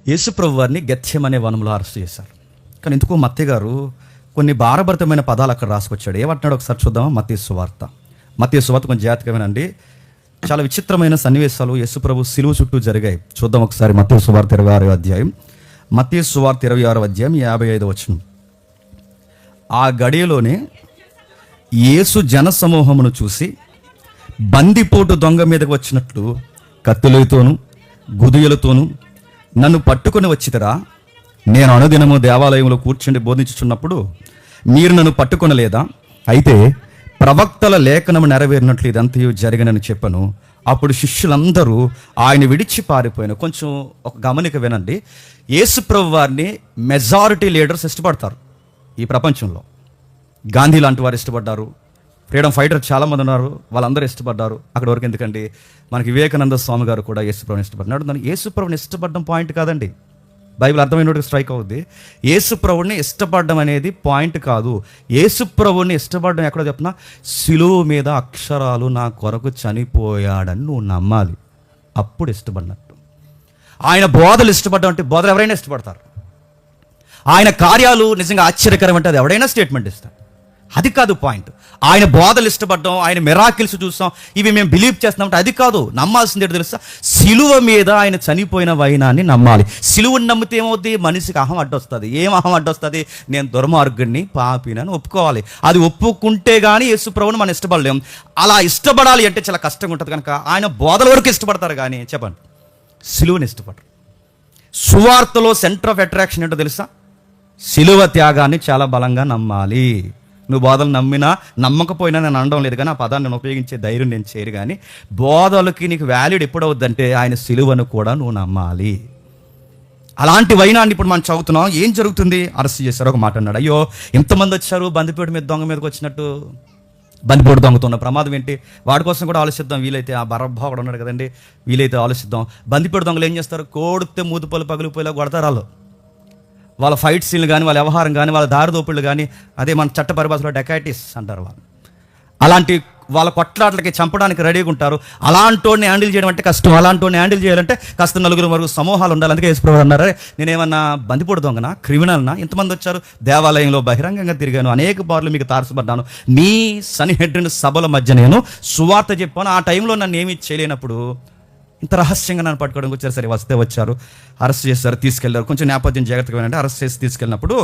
యేసుప్రభు వారిని గెత్సెమనే వనంలో అరెస్ట్ చేశారు. కానీ ఎందుకో మత్తయి గారు కొన్ని భారభరితమైన పదాలు అక్కడ రాసుకొచ్చాడు. ఏమంటున్నాడు ఒకసారి చూద్దామా? మత్తయి సువార్త కొంచెం జాగ్రత్తగానండి. చాలా విచిత్రమైన సన్నివేశాలు యేసుప్రభు సిలువ చుట్టూ జరిగాయి. చూద్దాం ఒకసారి. మత్తయి సువార్త 26వ అధ్యాయం, 55వ వచనం. ఆ గడియలోనే యేసు జనసమూహమును చూసి బందిపోటు దొంగ మీదకి వచ్చినట్లు కత్తులతోనూ గుదియలతోనూ నన్ను పట్టుకొని వచ్చితరా? నేను అనుదినము దేవాలయంలో కూర్చుండి బోధించుచున్నప్పుడు మీరు నన్ను పట్టుకొనలేదా? అయితే ప్రవక్తల లేఖనము నెరవేరినట్లు ఇదంతయు జరిగినని చెప్పను. అప్పుడు శిష్యులందరూ ఆయన విడిచి పారిపోయాను. కొంచెం ఒక గమనిక వినండి. యేసుప్రభు వారిని మెజారిటీ లీడర్స్ ఇష్టపడతారు ఈ ప్రపంచంలో. గాంధీ లాంటి వారు ఇష్టపడ్డారు, ఫ్రీడమ్ ఫైటర్ చాలామంది ఉన్నారు, వాళ్ళందరూ ఇష్టపడ్డారు. అక్కడ వరకు ఎందుకండి, మనకి వివేకానంద స్వామి గారు కూడా యేసుప్రభుని ఇష్టపడ్డాడు. దాన్ని యేసుప్రభుని ఇష్టపడడం పాయింట్ కాదండి. బైబిల్ అర్థమైనోడికి స్ట్రైక్ అవుద్ది. యేసుప్రభుని ఇష్టపడడం అనేది పాయింట్ కాదు. యేసుప్రభుని ఇష్టపడడం ఎక్కడో చెప్పినా, సిలువ మీద అక్షరాలు నా కొరకు చనిపోయాడని నువ్వు నమ్మాలి, అప్పుడు ఇష్టపడినట్టు. ఆయన బోధలు ఇష్టపడడం అంటే, బోధలు ఎవరైనా ఇష్టపడతారు. ఆయన కార్యాలు నిజంగా ఆశ్చర్యకరం అంటే అది ఎవడైనా స్టేట్మెంట్ ఇస్తాడు. అది కాదు పాయింట్. ఆయన బోధలు ఇష్టపడ్డాం, ఆయన మిరాకిల్స్ చూస్తాం, ఇవి మేము బిలీవ్ చేస్తామంటే అది కాదు. నమ్మాల్సింది ఏంటో తెలుసా? సిలువ మీద ఆయన చనిపోయిన వైనాన్ని నమ్మాలి. సిలువని నమ్మితే ఏమవుద్ది? మనిషికి అహం అడ్డొస్తుంది. ఏం అహం అడ్డొస్తుంది? నేను దుర్మార్గుడిని, పాపినని ఒప్పుకోవాలి. అది ఒప్పుకుంటే కానీ యేసుప్రభుని మనం ఇష్టపడలేం. అలా ఇష్టపడాలి అంటే చాలా కష్టంగా ఉంటుంది. కనుక ఆయన బోధల వరకు ఇష్టపడతారు, కానీ చెప్పండి సిలువని ఇష్టపడరు. సువార్తలో సెంటర్ ఆఫ్ అట్రాక్షన్ ఏంటో తెలుసా? సిలువ త్యాగాన్ని చాలా బలంగా నమ్మాలి. నువ్వు బోధలు నమ్మినా నమ్మకపోయినా నేను అనడం లేదు, కానీ ఆ పదాన్ని నేను ఉపయోగించే ధైర్యం నేను చేయరు. కానీ బోధలకి నీకు వ్యాలిడ్ ఎప్పుడవుద్దంటే ఆయన సిలువను కూడా నువ్వు నమ్మాలి. అలాంటి వైనాన్ని ఇప్పుడు మనం చదువుతున్నాం. ఏం జరుగుతుంది? అరెస్ట్ చేశారు. ఒక మాట అన్నాడు, అయ్యో ఎంతమంది వచ్చారు బందిపేట మీద దొంగ మీదకి వచ్చినట్టు. బందిపోటు దొంగతో ఉన్న ప్రమాదం ఏంటి? వాడి కోసం కూడా ఆలోచిద్దాం. వీలైతే ఆ బరబ్బా కూడా ఉన్నాడు కదండి, వీలైతే ఆలోచిద్దాం. బందిపేట దొంగలు ఏం చేస్తారు? కోడితే మూతుపళ్ళు పగిలిపోయేలా కొడతారు. వాళ్ళ ఫైట్ సీన్లు కానీ, వాళ్ళ వ్యవహారం కానీ, వాళ్ళ దారిదోపుళ్ళు కానీ, అదే మన చట్ట పరిభాషలో డెకాటిస్ అంటారు వాళ్ళు. అలాంటి వాళ్ళ కొట్లాట్లకి చంపడానికి రెడీగా ఉంటారు. అలాంటోడిని హ్యాండిల్ చేయడం అంటే కష్టం. అలాంటోడిని హ్యాండిల్ చేయాలంటే కాస్త నలుగురు వరకు సమూహాలు ఉండాలి. అందుకే యేసుప్రభు అన్నారు, నేనేమన్నా బందిపోటు దొంగనా, క్రిమినల్నా? ఇంతమంది వచ్చారు, దేవాలయంలో బహిరంగంగా తిరిగాను, అనేక బార్లు మీకు తారసపడ్డాను, మీ సన్నిహెడ్రిన్ సభల మధ్య నేను సువార్త చెప్పాను. ఆ టైంలో నన్ను ఏమీ చేయలేనప్పుడు ఇంత రహస్యంగా నన్ను పట్టుకోవడానికి వచ్చారు. సరే వస్తే వచ్చారు, అరెస్ట్ చేశారు, తీసుకెళ్లారు. కొంచెం నేపథ్యం జాగ్రత్తగా అంటే అరెస్ట్ చేసి తీసుకెళ్ళినప్పుడు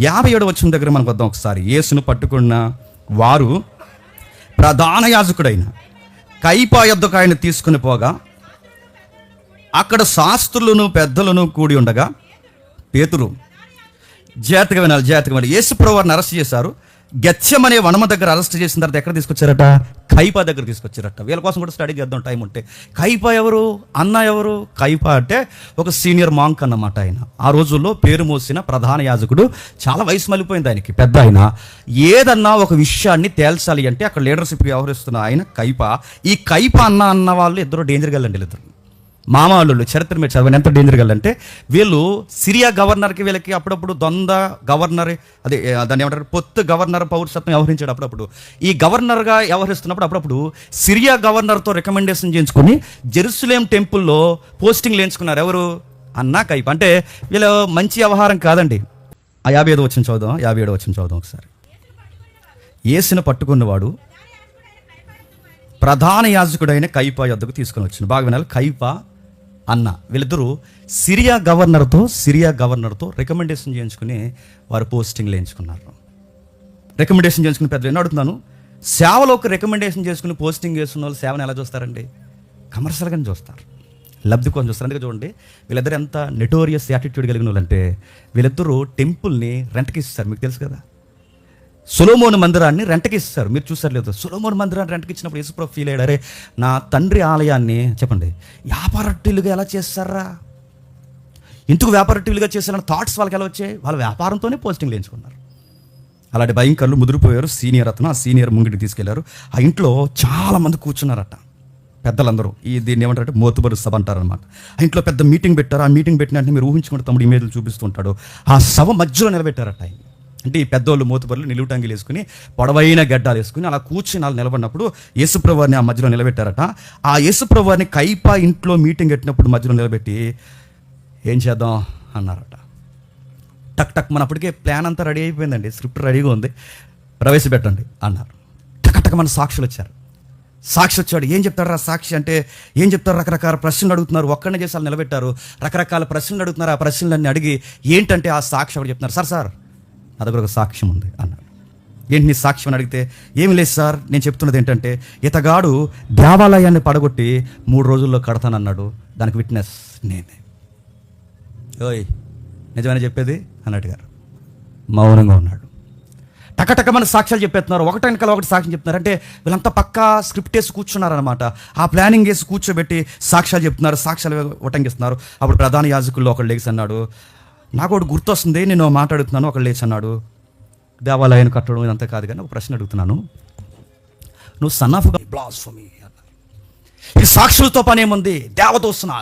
57వ వచనం దగ్గర మనకు వద్దాం ఒకసారి. యేసును పట్టుకున్న వారు ప్రధాన యాజకుడైన కయపా యొద్దకు ఆయన తీసుకుని పోగా అక్కడ శాస్త్రులను పెద్దలను కూడి ఉండగా పేతురు, జాగ్రత్తగా వినాలి, యేసుప్రభు వారిని అరెస్ట్ చేశారు. గెత్సెమనే వనమ దగ్గర అరెస్ట్ చేసిన తర్వాత ఎక్కడ తీసుకొచ్చారట? కయపా దగ్గర తీసుకొచ్చారట. వీళ్ళ కోసం కూడా స్టడీ చేద్దాం టైం ఉంటే. కయపా ఎవరు? అన్న ఎవరు? కయపా అంటే ఒక సీనియర్ మాంక్ అన్నమాట. ఆయన ఆ రోజుల్లో పేరు మోసిన ప్రధాన యాజకుడు. చాలా వయసు మళ్ళిపోయింది ఆయనకి, పెద్ద ఆయన. ఏదన్నా ఒక విషయాన్ని తేల్చాలి అంటే అక్కడ లీడర్షిప్ వ్యవహరిస్తున్న ఆయన కయపా. ఈ కయపా అన్న వాళ్ళు ఇద్దరు డేంజర్ గల్లండి. ఇద్దరు మామూలు చరిత్ర మీరు చదవండి ఎంత డేంజర్ గల్లంటే, వీళ్ళు సిరియా గవర్నర్కి వీళ్ళకి అప్పుడప్పుడు ద్వంద్వ గవర్నర్, అదే దాన్ని ఏమంటారు, పొత్తు గవర్నర్ పౌరసత్వం వ్యవహరించాడు. అప్పుడప్పుడు ఈ గవర్నర్గా వ్యవహరిస్తున్నప్పుడు అప్పుడప్పుడు సిరియా గవర్నర్తో రికమెండేషన్ చేయించుకొని జెరూసలేం టెంపుల్లో పోస్టింగ్ లేయించుకున్నారు. ఎవరు? అన్నా కయపా. అంటే వీళ్ళు మంచి వ్యవహారం కాదండి. ఆ 57వ వచనం చదువుదాం ఒకసారి. యేసును పట్టుకున్నవాడు ప్రధాన యాజకుడైన కయపా యొద్దకు తీసుకొని వచ్చిన. బాగా వినాలి, కయపా అన్న వీళ్ళిద్దరూ సిరియా గవర్నర్తో రికమెండేషన్ చేయించుకుని వారు పోస్టింగ్ వేయించుకున్నారు. రికమెండేషన్ చేయించుకుని పెద్ద ఎన్నో అడుగుతున్నాను, సేవలోకి రికమెండేషన్ చేసుకుని పోస్టింగ్ చేస్తున్న వాళ్ళు సేవను ఎలా చూస్తారండి? కమర్షియల్గానే చూస్తారు, లబ్ధి కోసం చూస్తారు. అందుకే చూడండి, వీళ్ళిద్దరు ఎంత నెటోరియస్ యాటిట్యూడ్ కలిగిన వాళ్ళు అంటే, వీళ్ళిద్దరూ టెంపుల్ని రెంట్కి ఇస్తారు. మీకు తెలుసు కదా, సొలొమోను మందిరాన్ని రెంట్కి ఇస్తారు. మీరు చూసారు లేదు? సొలొమోను మందిరాన్ని రెంట్కి ఇచ్చినప్పుడు యేసుప్రభు ఫీల్ అయ్యాడు, అరే నా తండ్రి ఆలయాన్ని చెప్పండి వ్యాపారట్టిలుగా ఎలా చేస్తారా, ఎందుకు వ్యాపారట్టిలుగా చేస్తారన్న థాట్స్ వాళ్ళకి ఎలా వచ్చాయి? వాళ్ళ వ్యాపారంతోనే పోస్టింగ్ వేయించుకున్నారు. అలాంటి భయంకరులు ముదిరిపోయారు. సీనియర్ అతను, ఆ సీనియర్ ముంగిటికి తీసుకెళ్లారు. ఆ ఇంట్లో చాలామంది కూర్చున్నారట, పెద్దలందరూ. దీన్ని ఏమంటారంటే మోతుబరు సభ అంటారనమాట. ఆ ఇంట్లో పెద్ద మీటింగ్ పెట్టారు. ఆ మీటింగ్ పెట్టిన అంటే మీరు ఊహించుకుంటే తమ్ముడు ఇమేజ్లు చూపిస్తుంటాడు. ఆ సభ మధ్యలో నిలబెట్టారట ఆయన. అంటే ఈ పెద్దోళ్ళు మోతుబరులు నిలువుటంగిలు వేసుకుని పొడవైన గడ్డాలు వేసుకుని అలా కూర్చుని వాళ్ళు నిలబడినప్పుడు యేసుప్రభు వారిని ఆ మధ్యలో నిలబెట్టారట. ఆ యేసుప్రభు వారిని కయపా ఇంట్లో మీటింగ్ పెట్టినప్పుడు మధ్యలో నిలబెట్టి, ఏం చేద్దాం అన్నారట. టక్ టక్ మన అప్పటికే ప్లాన్ అంతా రెడీ అయిపోయిందండి, స్క్రిప్ట్ రెడీగా ఉంది, ప్రవేశపెట్టండి అన్నారు. టక్ టక్ మన సాక్షులు వచ్చారు. సాక్షి వచ్చాడు. ఏం చెప్తారా సాక్షి అంటే ఏం చెప్తారు? రకరకాల ప్రశ్నలు అడుగుతున్నారు. ఒక్కడనే చేసి వాళ్ళు నిలబెట్టారు. రకరకాల ప్రశ్నలు అడుగుతున్నారు. ఆ ప్రశ్నలన్నీ అడిగి ఏంటంటే ఆ సాక్షి ఒకటి చెప్తున్నారు. సార్ నా దగ్గర ఒక సాక్ష్యం ఉంది అన్నారు. ఏంటి నీ సాక్ష్యం అని అడిగితే ఏమి లేదు సార్, నేను చెప్తున్నది ఏంటంటే ఇతగాడు దేవాలయాన్ని పడగొట్టి 3 రోజుల్లో కడతానన్నాడు, దానికి విట్నెస్ నేనే. ఓయ్ నిజమని చెప్పేది అని అడిగారు. మౌనంగా ఉన్నాడు. టకటక మన సాక్ష్యాలు చెప్పేస్తున్నారు. ఒకటి వెనకాల ఒకటి సాక్ష్యం చెప్తున్నారు. అంటే వీళ్ళంతా పక్కా స్క్రిప్ట్ వేసి కూర్చున్నారనమాట. ఆ ప్లానింగ్ వేసి కూర్చోబెట్టి సాక్ష్యాలు చెప్తున్నారు, సాక్ష్యాలు ఉటంకిస్తున్నారు. అప్పుడు ప్రధాన యాజకుల్లో ఒకళ్ళు లేచి అన్నాడు, నాకు ఒకటి గుర్తొస్తుంది, నేను మాట్లాడుతున్నాను. ఒకళ్ళు లేచి అన్నాడు, దేవాలయాన్ని కట్టడం ఇదంతా కాదు కానీ ఒక ప్రశ్న అడుగుతున్నాను, నువ్వు సన్ ఆఫ్ బ్లాస్ఫమీ అన్నారు. ఈ సాక్షులతో పని ఏముంది? దేవదూషణ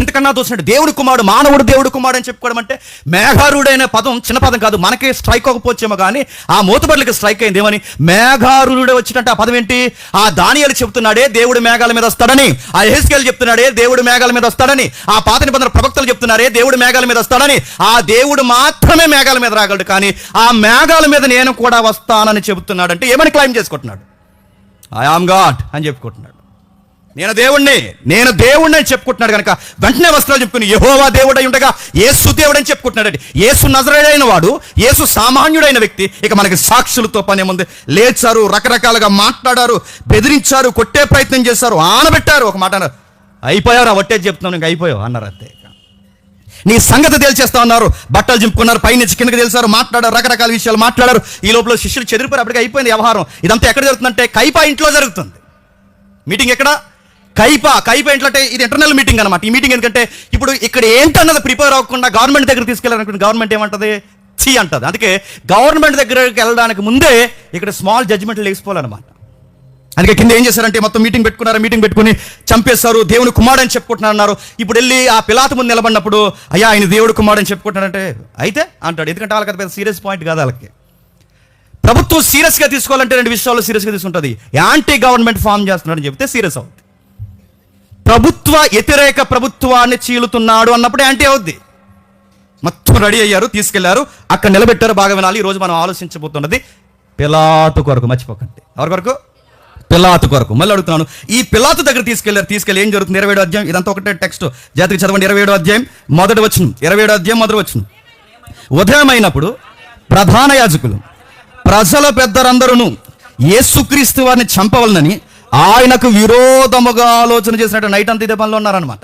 ఇంతకన్నా దూషణ. దేవుడి కుమారుడు, మానవుడు దేవుడి కుమారుడు అని చెప్పుకోవడం అంటే మేఘారుడైన పదం చిన్న పదం కాదు. మనకే స్ట్రైక్ అవ్వకపోవచ్చేమో కానీ ఆ మూతబడులకి స్ట్రైక్ అయింది. ఏమని? మేఘారుడే వచ్చినట్టు. ఆ పదం ఏంటి? ఆ దానియేలు చెప్తున్నాడే దేవుడు మేఘాల మీద వస్తాడని, ఆ యెహెజ్కేలు చెప్తున్నాడే దేవుడు మేఘాల మీద వస్తాడని, ఆ పాత నిబంధన ప్రవక్తలు చెప్తున్నారే దేవుడు మేఘాల మీద వస్తాడని. ఆ దేవుడు మాత్రమే మేఘాల మీద రాగలడు, కానీ ఆ మేఘాల మీద నేను కూడా వస్తానని చెబుతున్నాడు. అంటే ఏమని క్లైమ్ చేసుకుంటున్నాడు? ఐ యామ్ గాడ్ అని చెప్పుకుంటున్నాడు. నేను దేవుణ్ణి అని చెప్పుకుంటున్నాడు. కనుక వెంటనే వస్త్రాలు చెప్పుకుని యెహోవా దేవుడై ఉండగా యేసు దేవుడని చెప్పుకుంటున్నాడు. యేసు నజరేయుడైన వాడు, యేసు సామాన్యుడైన వ్యక్తి. ఇక మనకి సాక్షులతో పని ఏముంది? లేచారు, రకరకాలుగా మాట్లాడారు, బెదిరించారు, కొట్టే ప్రయత్నం చేశారు, ఆనబెట్టారు. ఒక మాట అన్నారు, అయిపోయారు, వట్టేది చెప్తున్నాను, ఇంక అయిపోయావు అన్నారు. అంతే, నీ సంగతి తేల్చేస్తా ఉన్నారు. బట్టలు చింపుకున్నారు, పైనుంచి కిందకి తెలిసారు, మాట్లాడారు, రకరకాల విషయాలు మాట్లాడారు. ఈ లోపల శిష్యులు చెదిరిపోయారు. అప్పటికి అయిపోయింది వ్యవహారం. ఇదంతా ఎక్కడ జరుగుతుందంటే కైపా ఇంట్లో జరుగుతుంది. మీటింగ్ ఎక్కడ? కైపా ఇంట్లో. అంటే ఇది ఇంటర్నల్ మీటింగ్ అనమాట. ఈ మీటింగ్ ఎందుకంటే ఇప్పుడు ఇక్కడ ఏంటన్నది ప్రిపేర్ అవ్వకుండా గవర్నమెంట్ దగ్గర తీసుకెళ్ళాలనుకుంటే గవర్నమెంట్ ఏమంటది? చీ అంటది. అందుకే గవర్నమెంట్ దగ్గరికి వెళ్ళడానికి ముందే ఇక్కడ స్మాల్ జడ్జిమెంట్లు లేచిపోవాలన్నమాట. అందుకే కింద ఏం చేశారంటే మొత్తం మీటింగ్ పెట్టుకుని చంపేశారు. దేవుని కుమారుడు అని చెప్పుకుంటున్నారు. ఇప్పుడు వెళ్ళి ఆ పిలాతు ముందు నిలబడినప్పుడు అయ్యా ఆయన దేవుడు కుమారుడు అని చెప్పుకుంటున్నారంటే అయితే అంటాడు. ఎందుకంటే వాళ్ళకి పెద్ద సీరియస్ పాయింట్ కాదు. వాళ్ళకి ప్రభుత్వం సీరియస్గా తీసుకోవాలంటే 2 విషయాల్లో సీరియస్గా తీసుకుంటుంది. యాంటీ గవర్నమెంట్ ఫామ్ చేస్తున్నాడని చెప్తే సీరియస్ అవుతుంది. ప్రభుత్వ వ్యతిరేక ప్రభుత్వాన్ని చీలుతున్నాడు అన్నప్పుడు యాంటీ అవుద్ది. మొత్తం రెడీ అయ్యారు, తీసుకెళ్లారు, అక్కడ నిలబెట్టారు. బాగా వినాలి. ఈరోజు మనం ఆలోచించబోతున్నది పిలాతు కొరకు. మర్చిపోకండి, ఎవరి కొరకు? పిలాతు కొరకు. మళ్ళీ అడుగుతున్నాను, ఈ పిలాతు దగ్గర తీసుకెళ్ళి ఏం జరుగుతుంది? 27వ అధ్యాయం. ఇదంతా ఒకటే టెక్స్ట్, జాతికి చదవండి. 27వ అధ్యాయం మొదటి వచనం. 27వ అధ్యాయం మొదటి వచనం. ఉదయం అయినప్పుడు ప్రధాన యాజకులు ప్రజల పెద్దరందరూ యేసుక్రీస్తు వారిని చంపవలనని ఆయనకు విరోధముగా ఆలోచన చేసినట్టు నైట్ అంతా ఇదే పనిలో ఉన్నారనమాట.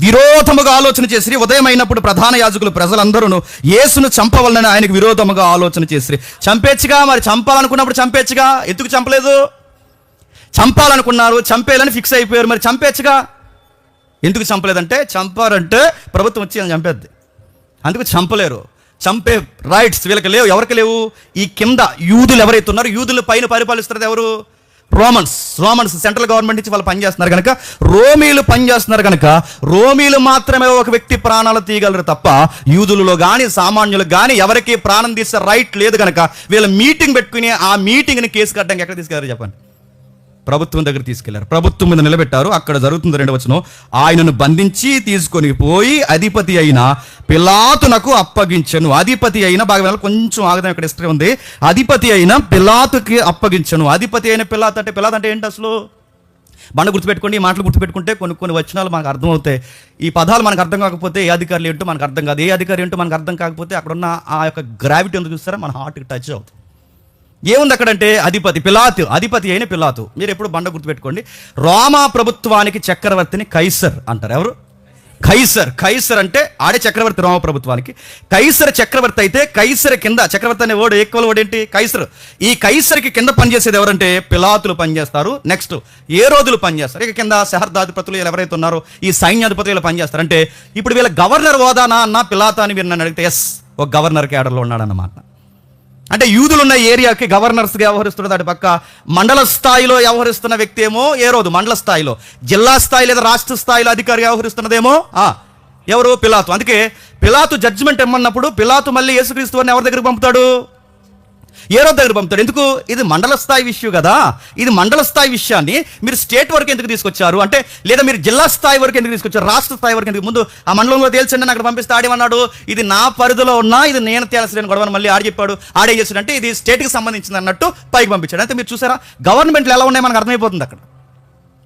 విరోధముగా ఆలోచన చేసి ఉదయం అయినప్పుడు ప్రధాన యాజకులు ప్రజలందరూ యేసును చంపవలనని ఆయనకు విరోధముగా ఆలోచన చేసి చంపేచ్చుగా. మరి చంపాలనుకున్నప్పుడు చంపేచ్చుగా. ఎందుకు చంపలేదు? చంపాలనుకున్నారు, చంపేయాలని ఫిక్స్ అయిపోయారు. మరి చంపేచ్చుగా. ఎందుకు చంపలేదంటే చంపారంటే ప్రభుత్వం వచ్చి అని చంపేద్ది. అందుకు చంపలేరు. చంపే రైట్స్ వీళ్ళకి లేవు. ఎవరికి లేవు? ఈ కింద యూదులు ఎవరైతే ఉన్నారో, యూదులు పైన పరిపాలిస్తున్నది ఎవరు? రోమన్స్ సెంట్రల్ గవర్నమెంట్ నుంచి వాళ్ళు పనిచేస్తున్నారు కనుక, రోమీలు పనిచేస్తున్నారు కనుక రోమీలు మాత్రమే ఒక వ్యక్తి ప్రాణాలు తీయగలరు తప్ప యూదులలో కానీ సామాన్యులకు కానీ ఎవరికి ప్రాణం తీసే రైట్ లేదు కనుక వీళ్ళు మీటింగ్ పెట్టుకుని ఆ మీటింగ్ని కేసు కట్టడానికి ఎక్కడ తీసుకెళ్లారు చెప్పండి? ప్రభుత్వం దగ్గర తీసుకెళ్లారు. ప్రభుత్వం మీద నిలబెట్టారు. అక్కడ జరుగుతుంది 2వ వచనం, ఆయనను బంధించి తీసుకొని పోయి అధిపతి అయిన పిలాతునకు అప్పగించెను. అధిపతి అయిన, బాగా కొంచెం ఆగదాం, ఇక్కడ హిస్టరీ ఉంది. అధిపతి అయిన పిలాతుకి అప్పగించెను. అధిపతి అయిన పిలాతు అంటే ఏంటి అసలు? బండ గుర్తుపెట్టుకోండి. ఈ మాటలు గుర్తుపెట్టుకుంటే కొన్ని వచనాలు మనకు అర్థమవుతాయి. ఈ పదాలు మనకు అర్థం కాకపోతే ఏ అధికారులు ఏంటో మనకు అర్థం కాదు. ఏ అధికారి ఏంటో మనకు అర్థం కాకపోతే అక్కడున్న ఆ యొక్క గ్రావిటీ ఎందుకు చూస్తారా మన హార్ట్కి టచ్ అవుతుంది. ఏముంది అక్కడంటే అధిపతి అయిన పిలాతు. మీరు ఎప్పుడు బండ గుర్తుపెట్టుకోండి. రోమా ప్రభుత్వానికి చక్రవర్తిని కైసర్ అంటారు. ఎవరు? కైసర్ అంటే ఆడే చక్రవర్తి రోమా ప్రభుత్వానికి. కైసర్ చక్రవర్తి అయితే కైసర్ కింద, చక్రవర్తి అనే వర్డ్ ఈక్వల్ వర్డ్ ఏంటి? కైసర్. ఈ కైసర్కి కింద పనిచేసేది ఎవరంటే పిలాతులు పనిచేస్తారు. నెక్స్ట్ ఏ రోజులు పనిచేస్తారు. ఇక కింద సహస్రాధిపతులు ఎవరైతే ఉన్నారో ఈ సైన్యాధిపతులు పనిచేస్తారు. అంటే ఇప్పుడు వీళ్ళ గవర్నర్ హోదానా అన్న పిలాతు అని మీరు నన్ను అడిగితే ఎస్, ఒక గవర్నర్ క్యాడర్లో ఉన్నాడన్నమాట. అంటే యూదులున్న ఏరియాకి గవర్నర్స్గా వ్యవహరిస్తున్నది. అటు పక్క మండల స్థాయిలో వ్యవహరిస్తున్న వ్యక్తి ఏమో ఏ రోజు మండల స్థాయిలో, జిల్లా స్థాయి లేదా రాష్ట్ర స్థాయిలో అధికారి వ్యవహరిస్తున్నదేమో ఎవరు? పిలాతు. అందుకే పిలాతు జడ్జిమెంట్ ఇమ్మన్నప్పుడు పిలాతు మళ్ళీ యేసుక్రీస్తు వారిని ఎవరి దగ్గరికి పంపుతాడు? హేరోదు దగ్గర పంపుతాడు. ఎందుకు? ఇది మండల స్థాయి విషయం కదా. ఇది మండల స్థాయి విషయాన్ని మీరు స్టేట్ వరకు ఎందుకు తీసుకొచ్చారు అంటే, లేదా మీరు జిల్లా స్థాయి వరకు ఎందుకు తీసుకొచ్చారు, రాష్ట్ర స్థాయి వరకు ఎందుకు? ముందు ఆ మండలంలో తేల్చండి, అక్కడ పంపిస్తే ఆడేమన్నాడు, ఇది నా పరిధిలో ఉన్నా ఇది నేను తేల్చలేని గొడవని మళ్ళీ ఆడ చెప్పాడు. ఆడే చేశాడంటే ఇది స్టేట్కి సంబంధించింది అన్నట్టు పైకి పంపించాడు. అయితే మీరు చూసారా గవర్నమెంట్లు ఎలా ఉన్నాయి మనకు అర్థమైపోతుంది అక్కడ.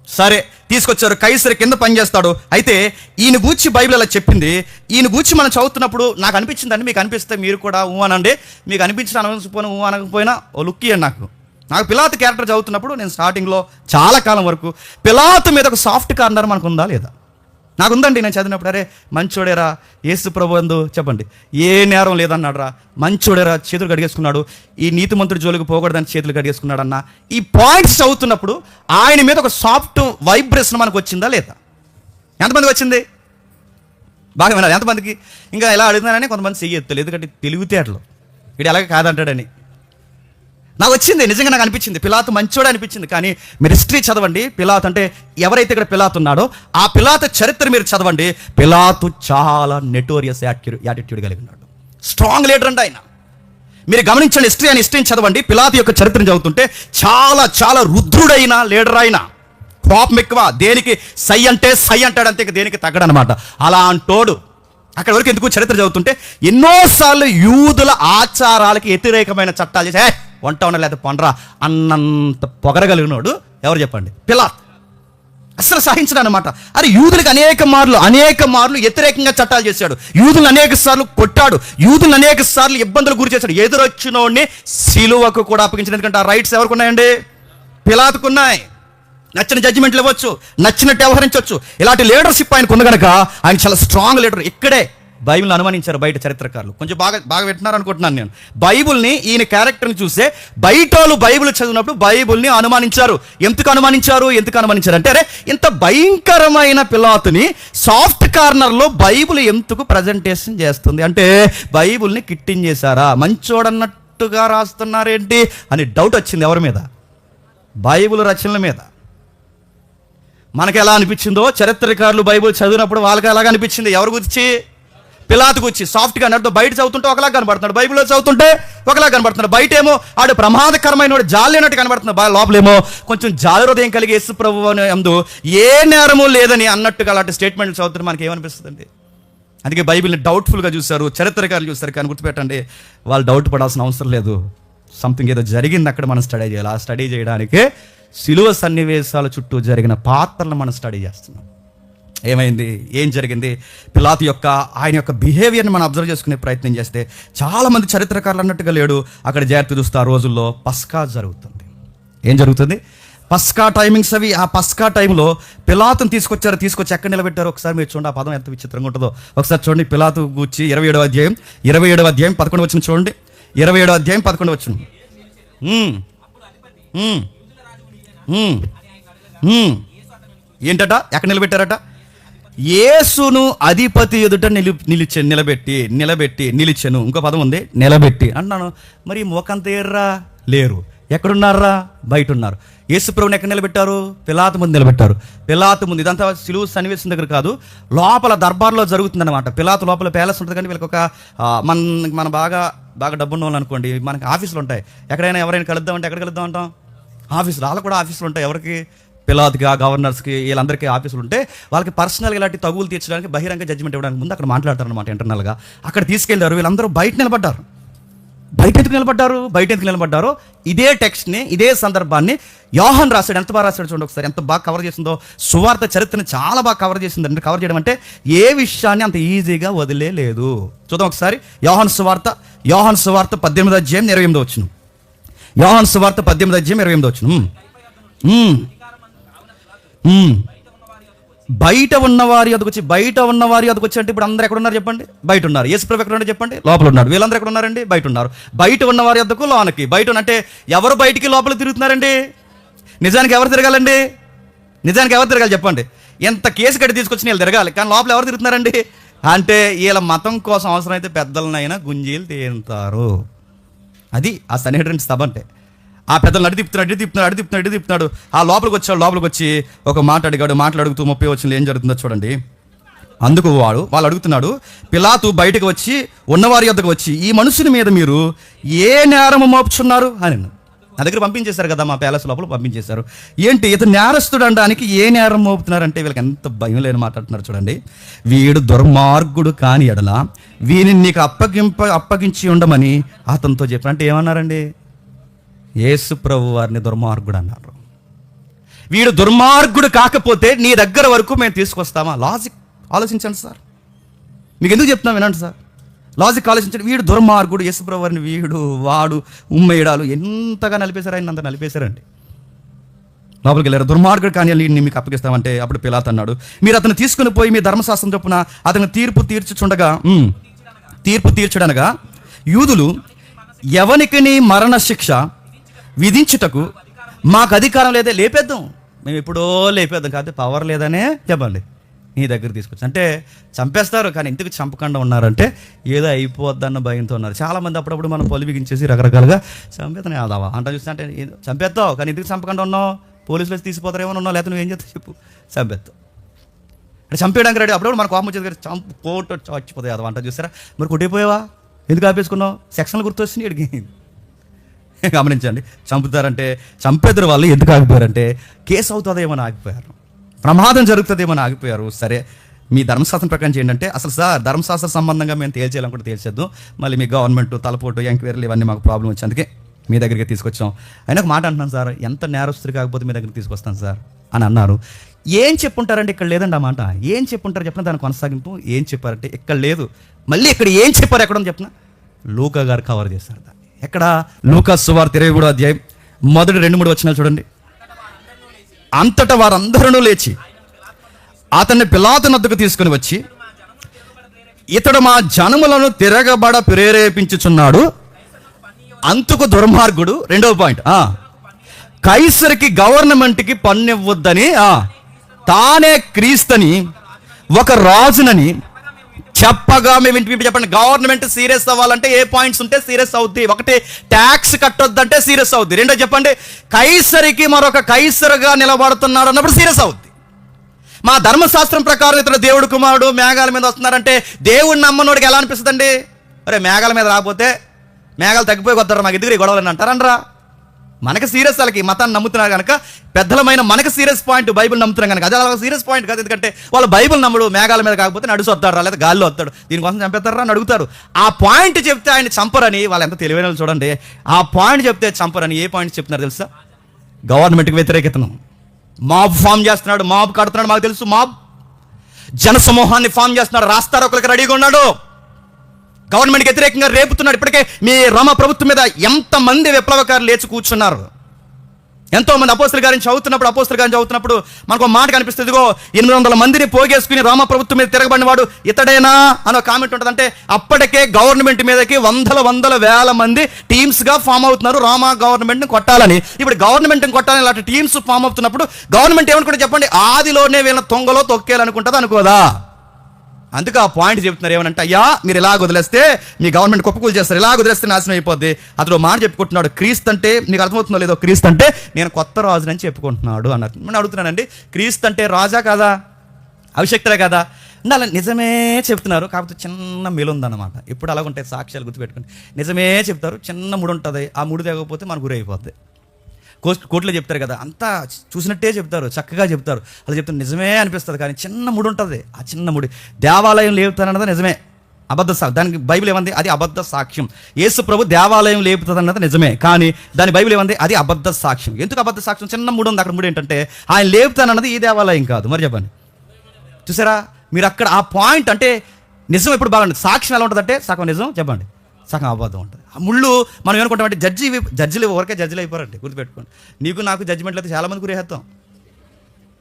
సరే తీసుకొచ్చారు, కైసరి కింద పనిచేస్తాడు. అయితే ఈయన గూర్చి బైబిల్ అలా చెప్పింది. ఈయన గూర్చి మనం చదువుతున్నప్పుడు నాకు అనిపించిందండి, మీకు అనిపిస్తే మీరు కూడా ఊ అనండి. మీకు అనిపించిన అనకపోయినా ఊ అనకపోయినా ఓ లుక్ ఇవ్వండి. నాకు పిలాతు క్యారెక్టర్ చదువుతున్నప్పుడు నేను స్టార్టింగ్లో చాలా కాలం వరకు పిలాతు మీద ఒక సాఫ్ట్ కార్నర్ మనకు ఉందా లేదా? నాకుందండి. నేను చదివినప్పుడు అరే మంచోడేరా, యేసు ప్రభు అందు చెప్పండి ఏ నేరం లేదన్నాడు రా, మంచోడేరా, చేతులు కడిగేసుకున్నాడు, ఈ నీతిమంతుడి జోలికి పోకూడదని చేతులు కడిగేసుకున్నాడు అన్న ఈ పాయింట్స్ చదువుతున్నప్పుడు ఆయన మీద ఒక సాఫ్ట్ వైబ్రేషన్ మనకు వచ్చిందా లేదా? ఎంతమందికి వచ్చింది? బాగా వినాలి. ఎంతమందికి? ఇంకా ఎలా అడుగుతున్నానని కొంతమంది చెయ్యొద్దు, ఎందుకంటే తెలివితేటలు వీడు ఎలాగ కాదంటాడని. నాకు వచ్చింది, నిజంగా నాకు అనిపించింది పిలాతు మంచోడే అనిపించింది. కానీ మీరు హిస్టరీ చదవండి, పిలాతు అంటే ఎవరైతే ఇక్కడ పిలాతు ఉన్నాడో ఆ పిలాతు చరిత్ర మీరు చదవండి. పిలాతు చాలా నెటోరియస్ యాటిట్యూడ్ కలిగి ఉన్నాడు, స్ట్రాంగ్ లీడర్ అండి ఆయన. మీరు గమనించండి, హిస్టరీని చదవండి. పిలాతు యొక్క చరిత్రను చదువుతుంటే చాలా చాలా రుద్రుడైన లీడర్ ఆయన. కోపం ఎక్కువ, దేనికి సై అంటే సై అంటాడు, అంతే దేనికి తగ్గడనమాట. అలా అంటోడు. అక్కడ వరకు ఎందుకు చరిత్ర చదువుతుంటే ఎన్నోసార్లు యూదుల ఆచారాలకి వ్యతిరేకమైన చట్టాలు చేసి వంట ఉండ లేదా పండ్రా అన్నంత పొగరగలిగినోడు ఎవరు చెప్పండి? పిలాతు. అసలు సహించడం అనమాట. అరే యూదులకు అనేక మార్లు వ్యతిరేకంగా చట్టాలు చేశాడు, యూదులను అనేక సార్లు కొట్టాడు, యూదులను అనేక సార్లు ఇబ్బందులు గురి చేశాడు. ఎదురొచ్చినోడిని సిలువకు కూడా అప్పగించాడు. ఎందుకంటే ఆ రైట్స్ ఎవరికి ఉన్నాయండి? పిలాతుకున్నాయి. నచ్చిన జడ్జిమెంట్లు ఇవ్వచ్చు, నచ్చినట్టు వ్యవహరించవచ్చు. ఇలాంటి లీడర్షిప్ ఆయనకు ఉంది కనుక ఆయన చాలా స్ట్రాంగ్ లీడర్. ఇక్కడే బైబిల్ని అనుమానించారు బయట చరిత్రకారులు. కొంచెం బాగా వింటున్నారు అనుకుంటున్నాను నేను. బైబిల్ని ఈయన క్యారెక్టర్ని చూస్తే బయట వాళ్ళు బైబిల్ చదివినప్పుడు బైబిల్ని అనుమానించారు. ఎందుకు అనుమానించారు అంటే అరే ఇంత భయంకరమైన పిలాతుని సాఫ్ట్ కార్నర్లో బైబిల్ ఎందుకు ప్రజెంటేషన్ చేస్తుంది అంటే బైబిల్ని కిట్టించేశారా, మంచోడన్నట్టుగా రాస్తున్నారేంటి అని డౌట్ వచ్చింది. ఎవరి మీద? బైబిల్ రచనల మీద. మనకి ఎలా అనిపించిందో చరిత్రకారులు బైబిల్ చదివినప్పుడు వాళ్ళకి ఎలాగ అనిపించింది? ఎవరి గురించి? పిలాతు గురించి. సాఫ్ట్గా అన్నట్టు బయట చదువుతుంటే ఒకలా కనబడుతున్నాడు, బైబిల్లో చదువుతుంటే ఒకలా కనబడుతున్నాడు. బయట ఏమో ఆడు ప్రమాదకరమైన జాలి అన్నట్టు కనబడుతున్నాడు, లోపలేమో కొంచెం జాలి హృదయం కలిగి యేసు ప్రభువు అందు ఏ నేరము లేదని అన్నట్టుగా అలాంటి స్టేట్మెంట్లు చదువుతుంటే మనకి ఏమనిపిస్తుందండి? అందుకే బైబిల్ని డౌట్ఫుల్గా చూశారు చరిత్రకారులు, చూస్తారు. కానీ గుర్తుపెట్టండి, వాళ్ళు డౌట్ పడాల్సిన అవసరం లేదు. సంథింగ్ ఏదో జరిగింది అక్కడ మనం స్టడీ చేయాలి. ఆ స్టడీ చేయడానికే సిలువ సన్నివేశాల చుట్టూ జరిగిన పాత్రలను మనం స్టడీ చేస్తున్నాం. ఏమైంది, ఏం జరిగింది, పిలాతు యొక్క ఆయన యొక్క బిహేవియర్ని మనం అబ్జర్వ్ చేసుకునే ప్రయత్నం చేస్తే చాలామంది చరిత్రకారులు అన్నట్టుగా లేడు. అక్కడ జాగ్రత్త చూస్తే ఆ రోజుల్లో పస్కా జరుగుతుంది. ఏం జరుగుతుంది? పస్కా టైమింగ్స్ అవి. ఆ పస్కా టైంలో పిలాతుని తీసుకొచ్చి ఎక్కడ నిలబెట్టారు ఒకసారి మీరు చూడండి. ఆ పదం ఎంత విచిత్రంగా ఉంటుందో ఒకసారి చూడండి. పిలాతు గూర్చి 27వ అధ్యాయం 11 వచనం చూడండి. 27వ అధ్యాయం 11 వచనం. ఏంటట? ఎక్కడ నిలబెట్టారట? యేసును అధిపతి ఎదుట నిలిచెను. ఇంకో పదం ఉంది, నిలబెట్టి అంటున్నాను. మరి మోకంత ఎర్రా లేరు, ఎక్కడున్నారా? బయట ఉన్నారు. యేసు ప్రభుని ఎక్కడ నిలబెట్టారు? పిలాతు ముందు నిలబెట్టారు. పిలాతు ముందు. ఇదంతా సిలువ సన్నివేశం దగ్గర కాదు, లోపల దర్బార్లో జరుగుతుందన్నమాట. పిలాతు లోపల ప్యాలెస్ ఉంటుంది. కానీ వీళ్ళకి ఒక మన బాగా డబ్బున్న వాళ్ళు అనుకోండి, మనకి ఆఫీసులు ఉంటాయి. ఎవరైనా కలుద్దామంటే ఎక్కడ కలుద్దాం అంటాం? ఆఫీసులు. వాళ్ళకు కూడా ఆఫీసులు ఉంటాయి. ఎవరికి? పిలాతుగా, గవర్నర్స్కి, వీళ్ళందరికీ ఆఫీసులు ఉంటే వాళ్ళకి పర్సనల్గా ఇలాంటి తగులు తీర్చడానికి, బహిరంగ జడ్జిమెంట్ ఇవ్వడానికి ముందు అక్కడ మాట్లాడతారు అనమాట. ఇంటర్నల్గా అక్కడ తీసుకెళ్లారు. వీళ్ళందరూ బయట నిలబడ్డారు. బయట ఎందుకు నిలబడ్డారో ఇదే టెక్స్ట్ని, ఇదే సందర్భాన్ని యోహాన్ రాశాడు. ఎంత బాగా రాశాడు చూడండి ఒకసారి. ఎంత బాగా కవర్ చేసిందో. సువార్త చరిత్రని చాలా బాగా కవర్ చేసిందండి. కవర్ చేయడం అంటే ఏ విషయాన్ని అంత ఈజీగా వదిలేదు. చూద్దాం ఒకసారి. యోహాను సువార్త 18వ అధ్యాయం 28వ వచనం. యోహాను సువార్త 18వ అధ్యాయం 28వ వచనం. బయట ఉన్నవారి అదుకు వచ్చి అంటే ఇప్పుడు అందరూ ఎక్కడ ఉన్నారు చెప్పండి? బయట ఉన్నారు. యేసు ప్రభు ఎక్కడ ఉన్నాడు చెప్పండి? లోపల ఉన్నాడు. వీళ్ళందరూ ఎక్కడ ఉన్నారండి? బయట ఉన్నారు. బయట ఉన్నవారి వద్దకు లోనకి. బయట అంటే ఎవరు బయటికి లోపల తిరుగుతున్నారండి? నిజానికి ఎవరు తిరగాలండి? చెప్పండి. ఎంత కేసు కట్టి తీసుకొచ్చి వీళ్ళు తిరగాలి, కానీ లోపల ఎవరు తిరుగుతున్నారండి? అంటే వీళ్ళ మతం కోసం అవసరమైతే పెద్దలనైనా గుంజీలు తీరుతారు. అది ఆ సన్నిహితుడి సభ అంటే. ఆ పెద్దలు అడి తిప్పుతున్నాడు. ఆ లోపలికి వచ్చి ఒక మాట అడిగాడు. మాట్లాడుతూ 30 వచనంలో ఏం జరుగుతుందో చూడండి. అందుకు వాళ్ళు అడుగుతున్నాడు, పిలాతు బయటకు వచ్చి ఉన్నవారి యొద్దకు వచ్చి, ఈ మనుషుని మీద మీరు ఏ నేరము మోపుచున్నారు అని. నా దగ్గర పంపించేశారు కదా, మా ప్యాలెస్ లోపల పంపించేశారు. ఏంటి ఇతను నేరస్తుడు అనడానికి ఏ నేరం మోపుతున్నారంటే వీళ్ళకి ఎంత భయం లేని మాట్లాడుతున్నారు చూడండి. వీడు దుర్మార్గుడు కాని ఎడల వీనిని నీకు అప్పగించి ఉండమని అతనితో చెప్పారు. అంటే ఏమన్నారండి? యేసు ప్రభు వారిని దుర్మార్గుడు అన్నారు. వీడు దుర్మార్గుడు కాకపోతే నీ దగ్గర వరకు మేము తీసుకొస్తామా? లాజిక్ ఆలోచించండి సార్. మీకు ఎందుకు చెప్తున్నాం వినండి సార్. లాజిక్ ఆలోచించండి. వీడు దుర్మార్గుడు, యేసుప్రభు వారిని వీడు వాడు ఉమ్మేయడాలు ఎంతగా నలిపేశారు, ఆయన అంత నలిపేశారండి. లోపలికి వెళ్ళారు. దుర్మార్గుడు కానీ వీడిని మీకు అప్పగిస్తామంటే అప్పుడు పిలాతు అన్నాడు, మీరు అతను తీసుకుని పోయి మీ ధర్మశాస్త్రం చొప్పున అతను తీర్పు తీర్చడనగా యూదులు ఎవనికి మరణ శిక్ష విధించుటకు మాకు అధికారం లేదే, లేపేద్దాం, మేము ఎప్పుడో లేపేద్దాం, కాదు పవర్ లేదనే చెప్పండి నీ దగ్గర తీసుకొచ్చి. అంటే చంపేస్తారు, కానీ ఎందుకు చంపకుండా ఉన్నారంటే ఏదో అయిపోద్దన్న భయంతో ఉన్నారు. చాలామంది అప్పుడప్పుడు మనం పొలి బిగించేసి రకరకాలుగా చంపేతానే ఆదావా అంట చూస్తే, అంటే చంపేస్తావు కానీ ఎందుకు చంపకుండా ఉన్నావు, పోలీసులు వచ్చి తీసిపోతారు ఏమైనా ఉన్నావు, లేకపోతే నువ్వు ఏం చేస్తావు చెప్పు, చంపేస్తావు. అంటే చంపేయడానికి రెడీ. అప్పుడప్పుడు మన కోపం వచ్చేది, చంపు కోట చచ్చిపోతాయి అదవా అంట చూస్తారా. మరి కొట్టిపోయావా, ఎందుకు ఆపేసుకున్నావు, సెక్షన్లు గుర్తొచ్చినాయి ఇడికి. గమనించండి, చంపేద్దరు వాళ్ళు ఎందుకు ఆగిపోయారంటే కేసు అవుతుందేమో ఆగిపోయారు, ప్రమాదం జరుగుతుందేమో ఆగిపోయారు. సరే మీ ధర్మశాస్త్రం ప్రకారం చేయండి అంటే, అసలు సార్ ధర్మశాస్త్ర సంబంధంగా మేము తేల్చేయాలనుకుంటే తేల్చేద్దాం, మళ్ళీ మీ గవర్నమెంట్ తలపోటు ఎంక్వైరీలు ఇవన్నీ మాకు ప్రాబ్లం వచ్చి అందుకే మీ దగ్గరికి తీసుకొచ్చాం. అయినా ఒక మాట అంటున్నాను సార్, ఎంత నేరస్తులు కాకపోతే మీ దగ్గరికి తీసుకొస్తాను సార్ అని అన్నారు. ఏం చెప్పుంటారంటే ఇక్కడ లేదండి ఆ మాట. ఏం చెప్పుంటారు చెప్పిన దాని కొనసాగింపు ఏం చెప్పారంటే ఇక్కడ లేదు. మళ్ళీ ఇక్కడ ఏం చెప్పారు ఎక్కడ చెప్పిన లూకా గారు కవర్ చేశారు దాన్ని. ఎక్కడ? లూకా సువార్త 23వ అధ్యాయం మొదటి 2-3 వచనాలు చూడండి. అంతటా వారందరూ లేచి అతన్ని పిలాతు నద్దకు తీసుకుని వచ్చి, ఇతడు మా జనములను తిరగబడ ప్రేరేపించుచున్నాడు, అంతుకు దుర్మార్గుడు. 2వ పాయింట్, కైసరికి గవర్నమెంట్కి పన్నివ్వద్దని తానే క్రీస్తుని ఒక రాజునని చెప్పగా మేము ఇంటి చెప్పండి. గవర్నమెంట్ సీరియస్ అవ్వాలంటే ఏ పాయింట్స్ ఉంటే సీరియస్ అవుద్ది? ఒకటి, ట్యాక్స్ కట్టొద్దంటే సీరియస్ అవుద్ది. రెండో చెప్పండి, కైసరికి మరొక కైసరుగా నిలబడుతున్నాడు అన్నప్పుడు సీరియస్ అవుద్ది. మా ధర్మశాస్త్రం ప్రకారం ఇతడు దేవుడు కుమారుడు మేఘాల మీద వస్తున్నారంటే దేవుడిని నమ్మనోడికి ఎలా అనిపిస్తుందండి? అరే మేఘాల మీద రాకపోతే మేఘాలు తగ్గిపోయి వస్తారు, మాకు ఎదుగు గొడవలని అంటారనరా. మనకి సీరియస్, వాళ్ళకి మతాన్ని నమ్ముతున్నారు కనుక పెద్దలమైన మనకి సీరియస్ పాయింట్, బైబిల్ నమ్ముతున్నాం కనుక అది అలా సీరియస్ పాయింట్ కాదు. ఎందుకంటే వాళ్ళు బైబిల్ నమ్ముడు, మేఘాల మీద కాకపోతే నడుసు వస్తాడు లేదా గాల్లో వస్తాడు, దీనికోసం చంపేస్తారా అని అడుగుతారు. ఆ పాయింట్ చెప్తే ఆయన చంపరని, వాళ్ళు ఎంత తెలివైన వాళ్ళు చూడండి. ఆ పాయింట్ చెప్తే చంపరని. ఏ పాయింట్ చెప్తున్నారు తెలుసా? గవర్నమెంట్కి వ్యతిరేకతను, మాబ్ ఫామ్ చేస్తున్నాడు, మాబ్ కడుతున్నాడు, మాకు తెలుసు. మాబ్ జన సమూహాన్ని ఫామ్ చేస్తున్నాడు, రాస్తారు ఒకరికి రెడీగా ఉన్నాడు, గవర్నమెంట్కి వ్యతిరేకంగా రేపుతున్నాడు. ఇప్పటికే మీ రోమా ప్రభుత్వం మీద ఎంతమంది విప్లవకారులు లేచి కూర్చున్నారు. ఎంతోమంది అపోస్తలుల గారిని చదువుతున్నప్పుడు మనకు మాట కనిపిస్తుంది, 800 మందిని పోగేసుకుని రోమా ప్రభుత్వం మీద తిరగబడిన వాడు ఇతడేనా అని ఒక కామెంట్ ఉంటుంది. అంటే అప్పటికే గవర్నమెంట్ మీదకి వందల వేల మంది టీమ్స్గా ఫామ్ అవుతున్నారు రోమా గవర్నమెంట్ని కొట్టాలని. ఇప్పుడు గవర్నమెంట్ని కొట్టాలని ఇలాంటి టీమ్స్ ఫామ్ అవుతున్నప్పుడు గవర్నమెంట్ ఏమనుకుంటే చెప్పండి, ఆదిలోనే వీళ్ళ తొంగలో తొక్కేయాలనుకుంటుంది అనుకోదా? అందుకే ఆ పాయింట్ చెప్తున్నారు. ఏమనంటే, అయ్యా మీరు ఇలా వదిలేస్తే మీ గవర్నమెంట్ కుప్పకూలు చేస్తారు, ఇలా వదిలేస్తే నాశనం అయిపోద్ది. అతడు మాట చెప్పుకుంటున్నాడు, క్రీస్తు అంటే మీకు అర్థమవుతుందో లేదో, క్రీస్తు అంటే నేను కొత్త రాజునని చెప్పుకుంటున్నాడు అన్నట్టు. నేను అడుగుతున్నానండి, క్రీస్తు అంటే రాజా కాదా, అభిషక్తులే కదా? అంటే అలా నిజమే చెప్తున్నారు, కాకపోతే చిన్న మెలుందన్నమాట. ఇప్పుడు అలాగ ఉంటాయి సాక్ష్యాలు గుర్తుపెట్టుకుని. నిజమే చెప్తారు, చిన్న ముడు ఉంటుంది, ఆ ముడు తెగకపోతే మనకు గురి అయిపోద్ది. కోర్టులో చెప్తారు కదా, అంతా చూసినట్టే చెప్తారు, చక్కగా చెప్తారు, అలా చెప్తారు, నిజమే అనిపిస్తుంది. కానీ చిన్న ముడి ఉంటుంది, ఆ చిన్న ముడి దేవాలయం లేపుతానన్నది నిజమే, అబద్ధ సాక్ష్యం. దానికి బైబిల్ ఏమంది? అది అబద్ధ సాక్ష్యం. యేసు ప్రభు దేవాలయం లేపుతుంది అన్నది నిజమే, కానీ దాని బైబిల్ ఏమంది? అది అబద్ధ సాక్ష్యం. ఎందుకు అబద్ధ సాక్ష్యం? చిన్న ముడి ఉంది, అక్కడ ముడి ఏంటంటే ఆయన లేపుతానన్నది ఈ దేవాలయం కాదు. మరి చెప్పండి, చూసారా మీరు అక్కడ ఆ పాయింట్. అంటే నిజం ఎప్పుడు బాగుంటుంది, సాక్ష్యం ఎలా ఉంటుందంటే సగం నిజం చెప్పండి, సగం అబద్ధం ఉంటుంది. ఆ ముళ్ళు మనం ఏమనుకుంటామంటే జడ్జిలు ఊరికే జడ్జిలు అయిపోరండి, గుర్తుపెట్టుకోండి. నీకు నాకు జడ్జిమెంట్లు అయితే చాలామంది గురేస్తాం.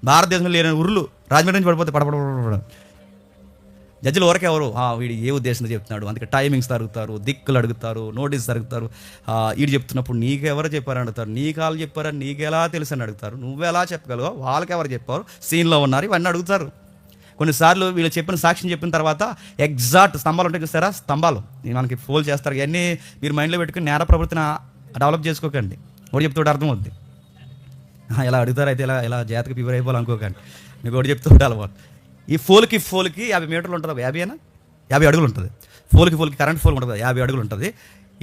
భారతదేశంలో లేని ఊర్లు రాజమండ్రి నుంచి పడిపోతే పడపడ జడ్జిలు ఊరికే ఎవరు, వీడు ఏ ఉద్దేశంతో చెప్తున్నాడు, అందుకే టైమింగ్స్ తరుగుతారు, దిక్కులు అడుగుతారు, నోటీస్ తరుగుతారు. వీడు చెప్తున్నప్పుడు నీకెవరు చెప్పారని అడుగుతారు, నీకు వాళ్ళు చెప్పారని నీకెలా తెలుసు అని అడుగుతారు, నువ్వెలా చెప్పగలవో వాళ్ళకి ఎవరు చెప్పారు, సీన్లో ఉన్నారు, ఇవన్నీ అడుగుతారు. కొన్నిసార్లు వీళ్ళు చెప్పిన సాక్ష్యం చెప్పిన తర్వాత ఎగ్జాక్ట్ స్తంభాలు ఉంటాయి చూస్తారా, స్తంభాలు మనకి ఫోల్ చేస్తారు. ఇవన్నీ మీరు మైండ్లో పెట్టుకుని నేర ప్రవృత్తిని డెవలప్ చేసుకోకండి. ఒకటి చెప్తుంటే అర్థం అవుద్ది, ఇలా అడుగుతారు అయితే ఇలా జాతక ఫీవర్ అయిపోవాలి అనుకోకండి. మీకు ఒకటి చెప్తుంటే అలవాటు. ఈ ఫోల్కి 50 మీటర్లు ఉంటుంది, 50 అడుగులు ఉంటుంది. ఫోల్కి కరెంట్ ఫోల్ ఉంటుంది, 50 అడుగులు ఉంటుంది.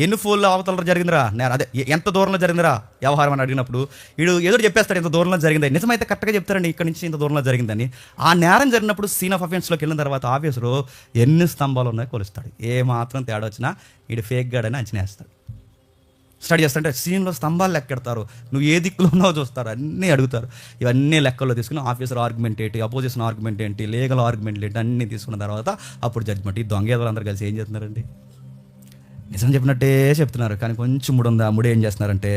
ఎన్ని ఫోన్లు అవతల జరిగిందిరా, నేను అదే ఎంత దూరంలో జరిగిందిరా వ్యవహారం అని అడిగినప్పుడు వీడు ఎదురు చెప్పేస్తాడు, ఇంత దూరంలో జరిగిందని. నిజమైతే కరెక్ట్గా చెప్తారండి, ఇక్కడ నుంచి ఇంత దూరంలో జరిగిందని. ఆ నేరం జరిగినప్పుడు సీన్ ఆఫ్ అఫెన్స్లోకి వెళ్ళిన తర్వాత ఆఫీసరు ఎన్ని స్తంభాలు ఉన్నాయో కొలుస్తాడు. ఏ మాత్రం తేడా వచ్చినా వీడు ఫేక్ గాడని అంచనా వేస్తాడు. స్టడీ చేస్తుంటే సీన్లో స్తంభాలు లెక్కెడతారు, నువ్వు ఏ దిక్కులో ఉన్నావో చూస్తారు, అన్నీ అడుగుతారు. ఇవన్నీ లెక్కల్లో తీసుకుని ఆఫీసర్ ఆర్గ్యుమెంట్ ఏంటి, అపోజిషన్ ఆర్గ్యుమెంట్ ఏంటి, లీగల్ ఆర్గ్యుమెంట్ ఏంటి అన్నీ తీసుకున్న తర్వాత అప్పుడు జడ్జిమెంట్. ఈ దొంగేదలందరూ కలిసి ఏం చేస్తున్నారండి, నిజం చెప్పినట్టే చెప్తున్నారు, కానీ కొంచెం ముడి ఉంది. ఆ ముడి ఏం చేస్తున్నారంటే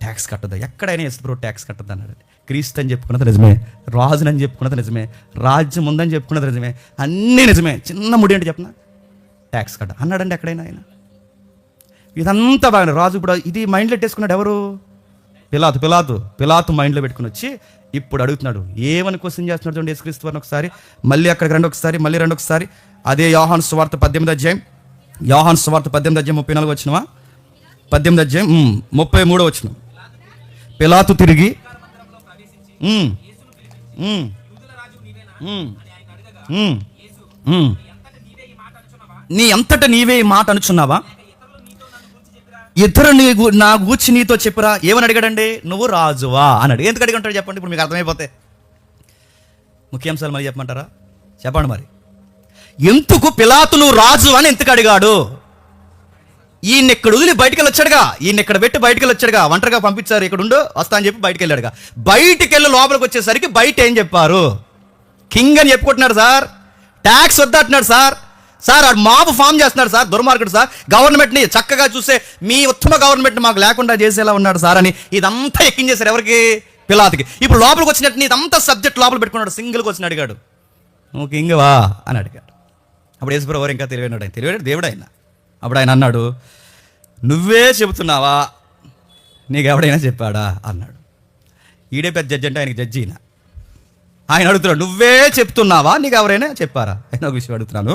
ట్యాక్స్ కట్టదా, ఎక్కడైనా ఎప్పుడు ట్యాక్స్ కట్టద్దు అన్నాడు. క్రీస్తు అని చెప్పుకున్నది నిజమే, రాజుని చెప్పుకున్నది నిజమే, రాజ్యం ఉందని చెప్పుకున్నది నిజమే, అన్నీ నిజమే. చిన్న ముడి ఏంటి చెప్పిన, ట్యాక్స్ కట్ట అన్నాడండి ఎక్కడైనా ఆయన. ఇదంతా బాగా రాజు ఇప్పుడు ఇది మైండ్లో పెట్టేసుకున్నాడు. ఎవరు, పిలాతు మైండ్లో పెట్టుకుని వచ్చి ఇప్పుడు అడుగుతున్నాడు. ఏమని క్వశ్చన్ చేస్తున్నాడు చూడండి యేసుక్రీస్తు వారిని ఒకసారి. మళ్ళీ అక్కడికి రండి ఒకసారి. అదే యోహాను సువార్త 18వ అధ్యాయం, 34 వచ్చినవా, 18వ అధ్యాయం 33 వచ్చిన. పిలాతు తిరిగి నీ అంతట నీవే ఈ మాట అనుచున్నావా, ఇద్దరు నా గూర్చి నీతో చెప్పురా. ఏమని అడిగాడండి, నువ్వు రాజువా అన్నాడు. ఎందుకు అడిగి ఉంటాడు చెప్పండి, ఇప్పుడు మీకు అర్థమైపోతే. ముఖ్యాంశాలు మరి చెప్పమంటారా, చెప్పండి మరి. ఎందుకు పిలాతు నువ్వు రాజు అని ఎందుకు అడిగాడు? ఈయన ఇక్కడ వదిలి బయటికి వెళ్ళొచ్చాడుగా, ఈయన ఇక్కడ పెట్టి బయటికి వెళ్ళొచ్చాడుగా, ఒంటరిగా పంపించారు, ఇక్కడ ఉండు వస్తా అని చెప్పి బయటికి వెళ్ళాడుగా. బయటికి వెళ్ళి లోపలికి వచ్చేసరికి బయట ఏం చెప్పారు, కింగ్ అని చెప్పుకుంటున్నాడు సార్, ట్యాక్స్ వద్దంటున్నాడు సార్, ఆడు మాపు ఫామ్ చేస్తున్నాడు సార్, దుర్మార్గుడు సార్, గవర్నమెంట్ని చక్కగా చూసే మీ ఉత్తమ గవర్నమెంట్ని మాకు లేకుండా చేసేలా ఉన్నాడు సార్ అని ఇదంతా ఎక్కించేశారు. ఎవరికి, పిలాతుకి. ఇప్పుడు లోపలికి వచ్చినట్టు ఇదంతా సబ్జెక్ట్ లోపల పెట్టుకున్నాడు, సింగిల్గా వచ్చి అడిగాడు, నువ్వు కింగ్వా అని అడిగాడు. అప్పుడు యేసుప్రభువు ఇంకా తెలివైనాడు దేవుడు ఆయన. అప్పుడు ఆయన అన్నాడు, నువ్వే చెబుతున్నావా, నీకు ఎవడైనా చెప్పాడా అన్నాడు. ఈడే పెద్ద జడ్జి అంటే ఆయనకి జడ్జి ఆయన అడుగుతున్నాడు, నువ్వే చెప్తున్నావా, నీకు ఎవరైనా చెప్పారా? ఆయన ఒక విషయం అడుగుతున్నాను.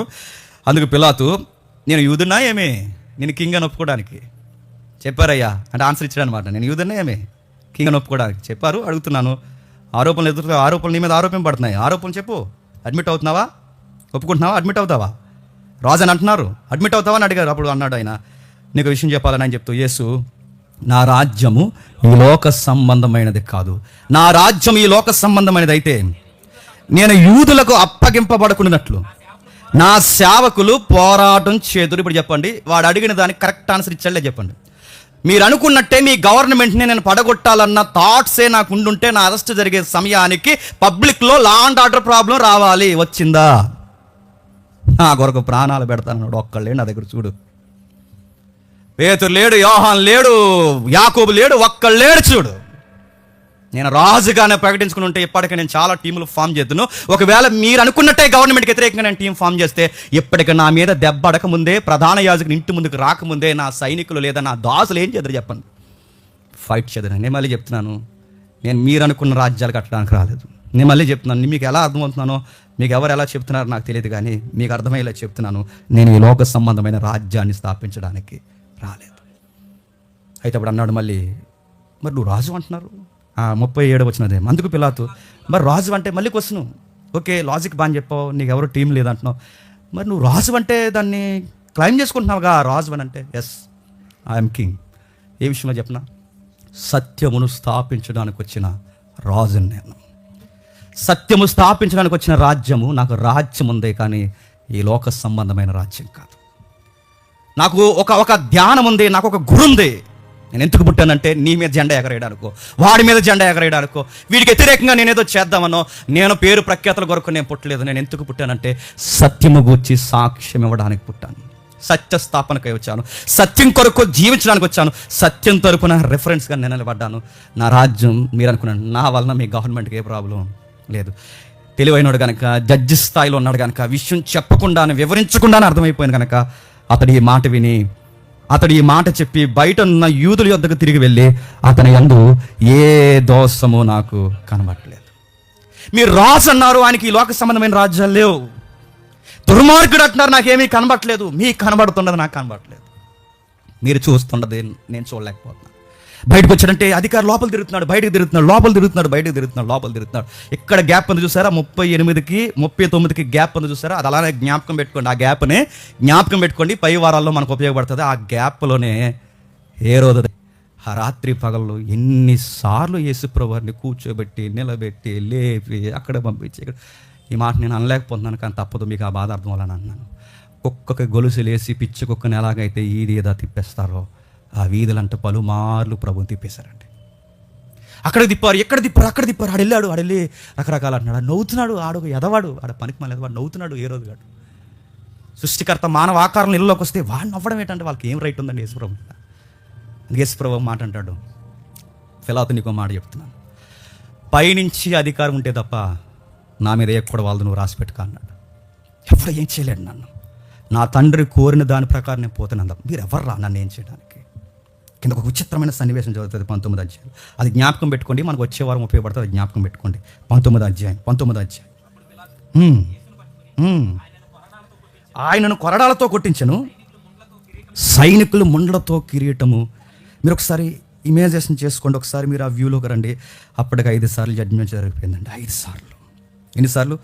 అందుకు పిలాతు, నేను యూదున్నా ఏమి నేను కింగ్ అని ఒప్పుకోవడానికి? చెప్పారయ్యా అంటే ఆన్సర్ ఇచ్చాడు అనమాట. నేను యూదున్నా ఏమి కింగ్ అని ఒప్పుకోవడానికి చెప్పారు, అడుగుతున్నాను. ఆరోపణలు నీ మీద ఆరోపింపబడుతున్నాయి, ఆరోపణలు చెప్పు, అడ్మిట్ అవుతున్నావా, ఒప్పుకుంటున్నావా, అడ్మిట్ అవుతావా, రాజు అని అంటున్నారు, అడ్మిట్ అవుతావా అని అడిగారు. అప్పుడు అన్నాడు ఆయన, నీకు విషయం చెప్పాలని ఆయన చెప్తూ, యేసు, నా రాజ్యము ఈ లోక సంబంధమైనది కాదు, నా రాజ్యం ఈ లోక సంబంధమైనది అయితే నేను యూదులకు అప్పగింపబడుకున్నట్లు నా సేవకులు పోరాటం చేదురు. ఇప్పుడు చెప్పండి, వాడు అడిగిన దానికి కరెక్ట్ ఆన్సర్ ఇచ్చాడే చెప్పండి. మీరు అనుకున్నట్టే మీ గవర్నమెంట్ని నేను పడగొట్టాలన్న థాట్సే నాకు ఉండుంటే నా అరెస్ట్ జరిగే సమయానికి పబ్లిక్లో లా అండ్ ఆర్డర్ ప్రాబ్లం రావాలి, వచ్చిందా? నా కొరకు ప్రాణాలు పెడతానన్నాడు. ఒక్కళ్ళే నా దగ్గర చూడు, పేతురు లేడు, యోహాన్ లేడు, యాకోబు లేడు, ఒక్కళ్ళు లేడు చూడు. నేను రాజుగానే ప్రకటించుకుని ఉంటే ఇప్పటికే నేను చాలా టీములు ఫామ్ చేద్దును. ఒకవేళ మీరు అనుకున్నట్టే గవర్నమెంట్కి వ్యతిరేకంగా నేను టీం ఫామ్ చేస్తే ఇప్పటికి నా మీద దెబ్బ అడకముందే, ప్రధాన యాజకుని ఇంటి ముందుకు రాకముందే నా సైనికులు లేదా నా దాసులు ఏం చేద్దరు చెప్పండి, ఫైట్ చేద్దరు. నేను మళ్ళీ చెప్తున్నాను, నేను మీరు అనుకున్న రాజ్యాలు కట్టడానికి రాలేదు. నేను మళ్ళీ చెప్తున్నాను, మీకు ఎలా అర్థమవుతున్నానో, మీకు ఎవరు ఎలా చెప్తున్నారో నాకు తెలియదు, కానీ మీకు అర్థమయ్యేలా చెప్తున్నాను, నేను ఈ లోక సంబంధమైన రాజ్యాన్ని స్థాపించడానికి రాలేదు. అయితే అప్పుడు అన్నాడు మళ్ళీ, మరి నువ్వు రాజు అంటున్నారు, 37 వచ్చినదే. అందుకు పిలాతు, మరి రాజు అంటే మళ్ళీ క్వశ్చన్, ఓకే లాజిక్ బాగా చెప్పావు, నీకు ఎవరు టీం లేదంటున్నావు, మరి నువ్వు రాజు అంటే దాన్ని క్లైమ్ చేసుకుంటున్నావుగా, రాజు అని అంటే ఎస్ ఐఎమ్ కింగ్. ఏ విషయంలో చెప్పిన, సత్యమును స్థాపించడానికి వచ్చిన రాజుని నేను. సత్యము స్థాపించడానికి వచ్చిన రాజ్యము, నాకు రాజ్యం ఉంది, కానీ ఈ లోక సంబంధమైన రాజ్యం కాదు. నాకు ఒక ధ్యానం ఉంది, నాకు ఒక గురి ఉంది. నేను ఎందుకు పుట్టానంటే నీ మీద జెండా ఎగరేయడానికో, వాడి మీద జెండా ఎగరేయడానికో, వీడికి వ్యతిరేకంగా నేనేదో చేద్దామనో, నేను పేరు ప్రఖ్యాతల కొరకు నేను పుట్టలేదు. నేను ఎందుకు పుట్టానంటే సత్యము గూర్చి సాక్ష్యం ఇవ్వడానికి పుట్టాను, సత్య స్థాపనకై వచ్చాను, సత్యం కొరకు జీవించడానికి వచ్చాను, సత్యం తరపున రెఫరెన్స్గా నేను నిలబడ్డాను. నా రాజ్యం మీరు అనుకున్నాను, నా వలన మీ గవర్నమెంట్కి ఏ ప్రాబ్లం లేదు. తెలివైనడు కనుక, జడ్జి స్థాయిలో ఉన్నాడు కనుక, విషయం చెప్పకుండానే వివరించకుండానే అర్థమైపోయింది కనుక అతడు ఈ మాట విని, అతడు ఈ మాట చెప్పి బయట ఉన్న యూదుల యొద్దకు తిరిగి వెళ్ళి, అతని యందు ఏ దోషము నాకు కనబడలేదు. మీరు రాజు అన్నారు, ఆయనకి ఈ లోక సంబంధమైన రాజ్యాలు లేవు. దుర్మార్గుడు అంటున్నారు, నాకేమీ కనబడట్లేదు. మీకు కనబడుతున్నది నాకు కనబడట్లేదు, మీరు చూస్తున్నది నేను చూడలేకపోతున్నాను. బయటకు వచ్చాడంటే అధికారి లోపల తిరుగుతున్నాడు, బయటకు తిరుగుతున్నాడు, లోపల తిరుగుతున్నాడు, బయటకు తిరుగుతున్నాడు, లోపల తిరుగుతున్నాడు. ఇక్కడ గ్యాప్ ఉంది చూసారా, 38కి 39కి గ్యాప్ ఉంది చూసారా, అది అలానే జ్ఞాపకం పెట్టుకోండి. ఆ గ్యాప్నే జ్ఞాపకం పెట్టుకోండి, పై వారాల్లో మనకు ఉపయోగపడుతుంది. ఆ గ్యాప్లోనే హేరోదు ఆ రాత్రి పగళ్ళు ఎన్నిసార్లు యేసుప్రభువారిని కూర్చోబెట్టి, నిలబెట్టి, లేపి అక్కడ పంపించి ఇక్కడ. ఈ మాట నేను అనలేకపోతున్నాను, కానీ తప్పదు, మీకు ఆ బాధ అర్థం వల్ల అన్నాను. కుక్కకి గొలుసులేసి పిచ్చి కుక్కని ఎలాగైతే ఈది ఏదో తిప్పేస్తారో ఆ వీధులంటే పలుమార్లు ప్రభుని తిప్పేశారండి. అక్కడ తిప్పారు, ఎక్కడ తిప్పారు, అక్కడ తిప్పారు. ఆడెళ్ళాడు, ఆడెళ్ళి రకరకాలు అంటున్నాడు. నవ్వుతున్నాడు, ఆడు ఎదవాడు, ఆడ పనికి మళ్ళీ ఎదవాడు నవ్వుతున్నాడు. ఏ రోజు కాడు సృష్టికర్త మానవ ఆకారంలో ఇళ్ళలోకి వస్తే వాడు నవ్వడం ఏంటంటే వాళ్ళకి ఏం రైట్ ఉందండి యేసుప్రభు? యేసుప్రభు మాట అంటాడు, ఫిలాతు నీకు మాట చెప్తున్నాను, పైనుంచి అధికారం ఉంటే తప్ప నా మీద ఎక్కడ వాళ్ళు నువ్వు రాసి పెట్టుకో అన్నాడు. ఎప్పుడు ఏం చేయలేడు నన్ను, నా తండ్రి కోరిన దాని ప్రకారం నేను పోతున్నాను, మీరు ఎవరు రా నన్ను ఏం చేయడానికి. కింద ఒక విచిత్రమైన సన్నివేశం చదువుతుంది 19వ అధ్యాయం. అది జ్ఞాపకం పెట్టుకోండి, మనకు వచ్చే వారం ఉపయోగపడుతుంది. అది జ్ఞాపకం పెట్టుకోండి. 19వ అధ్యాయం. ఆయనను కొరడాలతో కొట్టించను, సైనికులు ముండ్లతో కిరీటము. మీరు ఒకసారి ఇమేజినేషన్ చేసుకోండి, ఒకసారి మీరు ఆ వ్యూలోకి రండి. అప్పటికి 5 సార్లు జడ్జిమెంట్ జరిగిపోయిందండి. 5 సార్లు. ఎన్నిసార్లు?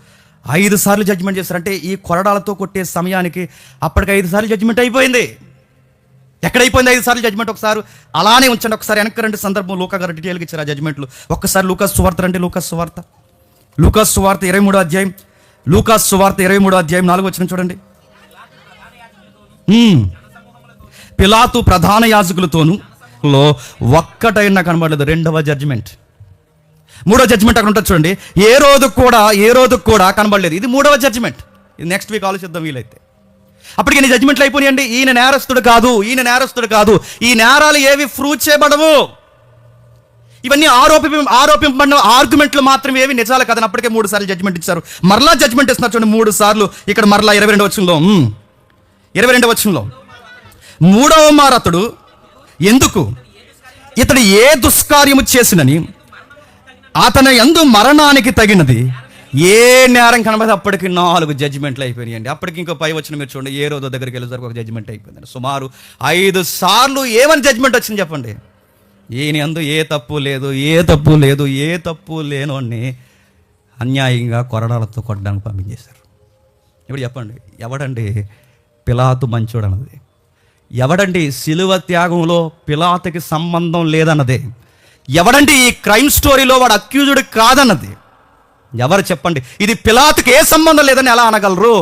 5 సార్లు జడ్జిమెంట్ చేశారంటే ఈ కొరడాలతో కొట్టే సమయానికి అప్పటికి 5 సార్లు జడ్జిమెంట్ అయిపోయింది. ఎక్కడైపోయింది 5 సార్లు జడ్జిమెంట్? ఒకసారి అలానే ఉంచండి. ఒకసారి వెనక్కి రండి. సందర్భం లూకా గారు డీటెయిల్గా ఇచ్చారు ఆ జడ్జిమెంట్లు. ఒక్కసారి లూకాసు సువార్త రండి. లూకాసు సువార్త 23వ అధ్యాయం. లూకాసు సువార్త 23వ అధ్యాయం 4వ వచనం చూడండి. పిలాతు ప్రధాన యాజకులతోనూ ఒక్కటైనా కనబడలేదు. 2వ జడ్జిమెంట్. 3వ జడ్జిమెంట్ అక్కడ ఉంటుంది చూడండి. ఏ రోజు కూడా కనబడలేదు. ఇది 3వ జడ్జిమెంట్. ఇది నెక్స్ట్ వీక్ ఆలోచిద్దాం వీలైతే. అప్పటికి ఎన్ని జడ్జిమెంట్లు అయిపోయాయండి. ఈయన నేరస్తుడు కాదు, ఈ నేరాలు ఏవి ప్రూవ్ చేయబడవు. ఇవన్నీ ఆరోపింపబడిన ఆర్గ్యుమెంట్లు మాత్రమే, ఏవి నిజాలు కాదని అప్పటికే 3 సార్లు జడ్జిమెంట్ ఇచ్చారు. మరలా జడ్జిమెంట్ ఇస్తున్నారు చూడండి 3 సార్లు. ఇక్కడ మరలా 22వ వచనంలో 3వ మారు అతడు ఎందుకు ఇతడు ఏ దుష్కార్యము చేసినని అతని యందు మరణానికి తగినది ఏ నేరం కనబడి అప్పటికి 4 జడ్జిమెంట్లు అయిపోయినాయండి. అప్పటికి ఇంకో పై వచ్చిన మీరు చూడండి, ఏ రోజు దగ్గరికి వెళ్ళేసరికి ఒక జడ్జిమెంట్ అయిపోయిందండి. సుమారు 5 సార్లు ఏమని జడ్జిమెంట్ వచ్చింది చెప్పండి? ఈయన యందు ఏ తప్పు లేనోడిని అన్యాయంగా కొరడాలతో కొట్టడానికి పంపించేశారు. ఇప్పుడు చెప్పండి, ఎవడండి పిలాతు మంచోడు అన్నది? ఎవడండి సిలువ త్యాగంలో పిలాతుకి సంబంధం లేదన్నదే? ఎవడండి ఈ క్రైమ్ స్టోరీలో వాడు అక్యూజ్డ్ కాదన్నది? ఎవరు చెప్పండి? ఇది పిలాతుకి ఏ సంబంధం లేదని ఎలా అనగలరు?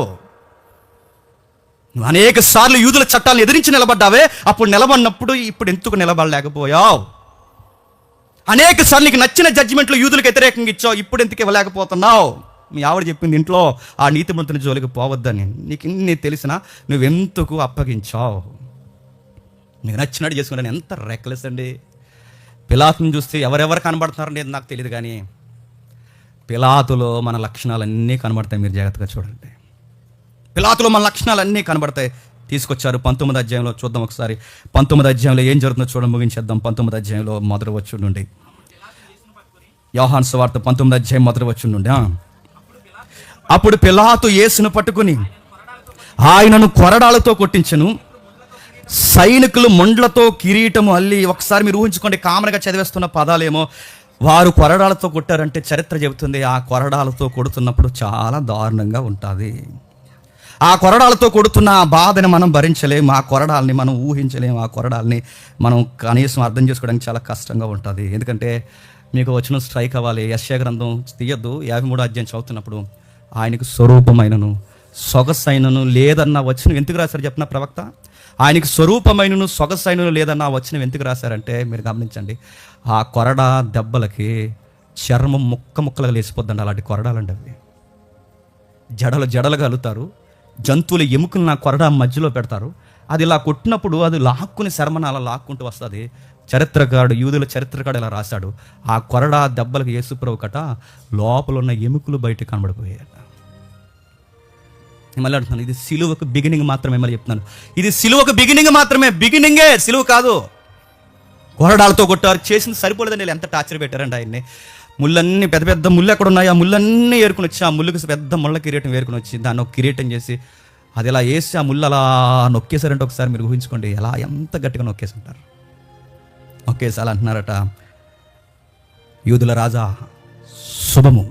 నువ్వు అనేక సార్లు యూదుల చట్టాలను ఎదిరించి నిలబడ్డావే, అప్పుడు నిలబడినప్పుడు ఇప్పుడు ఎందుకు నిలబడలేకపోయావు? అనేక సార్లు నీకు నచ్చిన జడ్జిమెంట్లు యూదులకు వ్యతిరేకంగా ఇచ్చావు, ఇప్పుడు ఎందుకు ఇవ్వలేకపోతున్నావు? మీ ఆవిడ చెప్పింది ఇంట్లో ఆ నీతిమంతుని జోలికి పోవద్దని. నీకు ఇన్ని తెలిసినా నువ్వెందుకు అప్పగించావు? నీకు నచ్చినట్టు చేసుకున్నాను. ఎంత రెక్లెస్ అండి. పిలాతుని చూస్తే ఎవరెవరు కనబడుతున్నారండి నాకు తెలియదు, కానీ పిలాతులో మన లక్షణాలన్నీ కనబడతాయి. మీరు జాగ్రత్తగా చూడండి. పిలాతులో మన లక్షణాలన్నీ కనబడతాయి. తీసుకొచ్చారు 19వ అధ్యాయంలో. చూద్దాం ఒకసారి 19వ అధ్యాయంలో ఏం జరుగుతుందో చూడండి, ముగించేద్దాం. 19వ అధ్యాయంలో మొదటి వచనం నుండి. యోహాను సువార్త 19వ అధ్యాయం మొదటి వచనం నుండి. అప్పుడు పిలాతు యేసును పట్టుకుని ఆయనను కొరడాలతో కొట్టించెను, సైనికులు ముండ్లతో కిరీటము అల్లి. ఒకసారి మీరు ఊహించుకోండి, కామన్గా చదివేస్తున్న పదాలేమో వారు కొరడాలతో కొట్టారంటే చరిత్ర చెబుతుంది ఆ కొరడాలతో కొడుతున్నప్పుడు చాలా దారుణంగా ఉంటుంది. ఆ కొరడాలతో కొడుతున్న ఆ బాధని మనం భరించలేము, ఆ కొరడాలని మనం ఊహించలేము, ఆ కొరడాలని మనం కనీసం అర్థం చేసుకోవడానికి చాలా కష్టంగా ఉంటుంది. ఎందుకంటే మీకు వచ్చిన స్ట్రైక్ అవ్వాలి. యెషయా గ్రంథం తీయద్దు. 53వ అధ్యాయం చదువుతున్నప్పుడు ఆయనకు స్వరూపమైనను సొగసైనను లేదన్న వచనం ఎందుకు రాశారు చెప్పిన ప్రవక్త? ఆయనకు స్వరూపమైనను సొగసైనను లేదన్న వచనం ఎందుకు రాశారంటే మీరు గమనించండి, ఆ కొరడా దెబ్బలకి చర్మం ముక్కలుగా లేసిపోద్దండి. అలాంటి కొరడాలండి అవి. జడలు కలుగుతారు. జంతువుల ఎముకలను ఆ కొరడా మధ్యలో పెడతారు. అది ఇలా కొట్టినప్పుడు అది లాక్కుని శర్మను అలా లాక్కుంటూ వస్తుంది. యూదుల చరిత్రకారుడు ఇలా రాశాడు, ఆ కొరడా దెబ్బలకు యేసుప్రభు కట లోపల ఉన్న ఎముకలు బయటకు కనబడిపోయాయట. మళ్ళీ అంటున్నాను, ఇది సిలువకు బిగినింగ్ మాత్రమే. మళ్ళీ చెప్తున్నాను, ఇది సిలువకు బిగినింగ్ మాత్రమే. బిగినింగే, సిలువ కాదు. కొరడాలతో కొట్టారు. చేసింది సరిపోలేదండి. ఎంత టార్చర్ పెట్టారండి ఆయన్ని. ముళ్ళన్నీ పెద్ద పెద్ద ముళ్ళు ఎక్కడ ఉన్నాయి, ఆ ముళ్ళన్నీ ఏరుకుని వచ్చి, ఆ ముళ్ళుకి పెద్ద ముళ్ళ కిరీటం ఏరుకుని వచ్చి దాన్ని ఒక కిరీటం చేసి అది ఇలా వేసి ఆ ముళ్ళు అలా నొక్కేశారంటే ఒకసారి మీరు ఊహించుకోండి, ఎలా ఎంత గట్టిగా నొక్కేసి ఉంటారు. ఒకేసారి అంటున్నారట, యూదుల రాజా శుభము,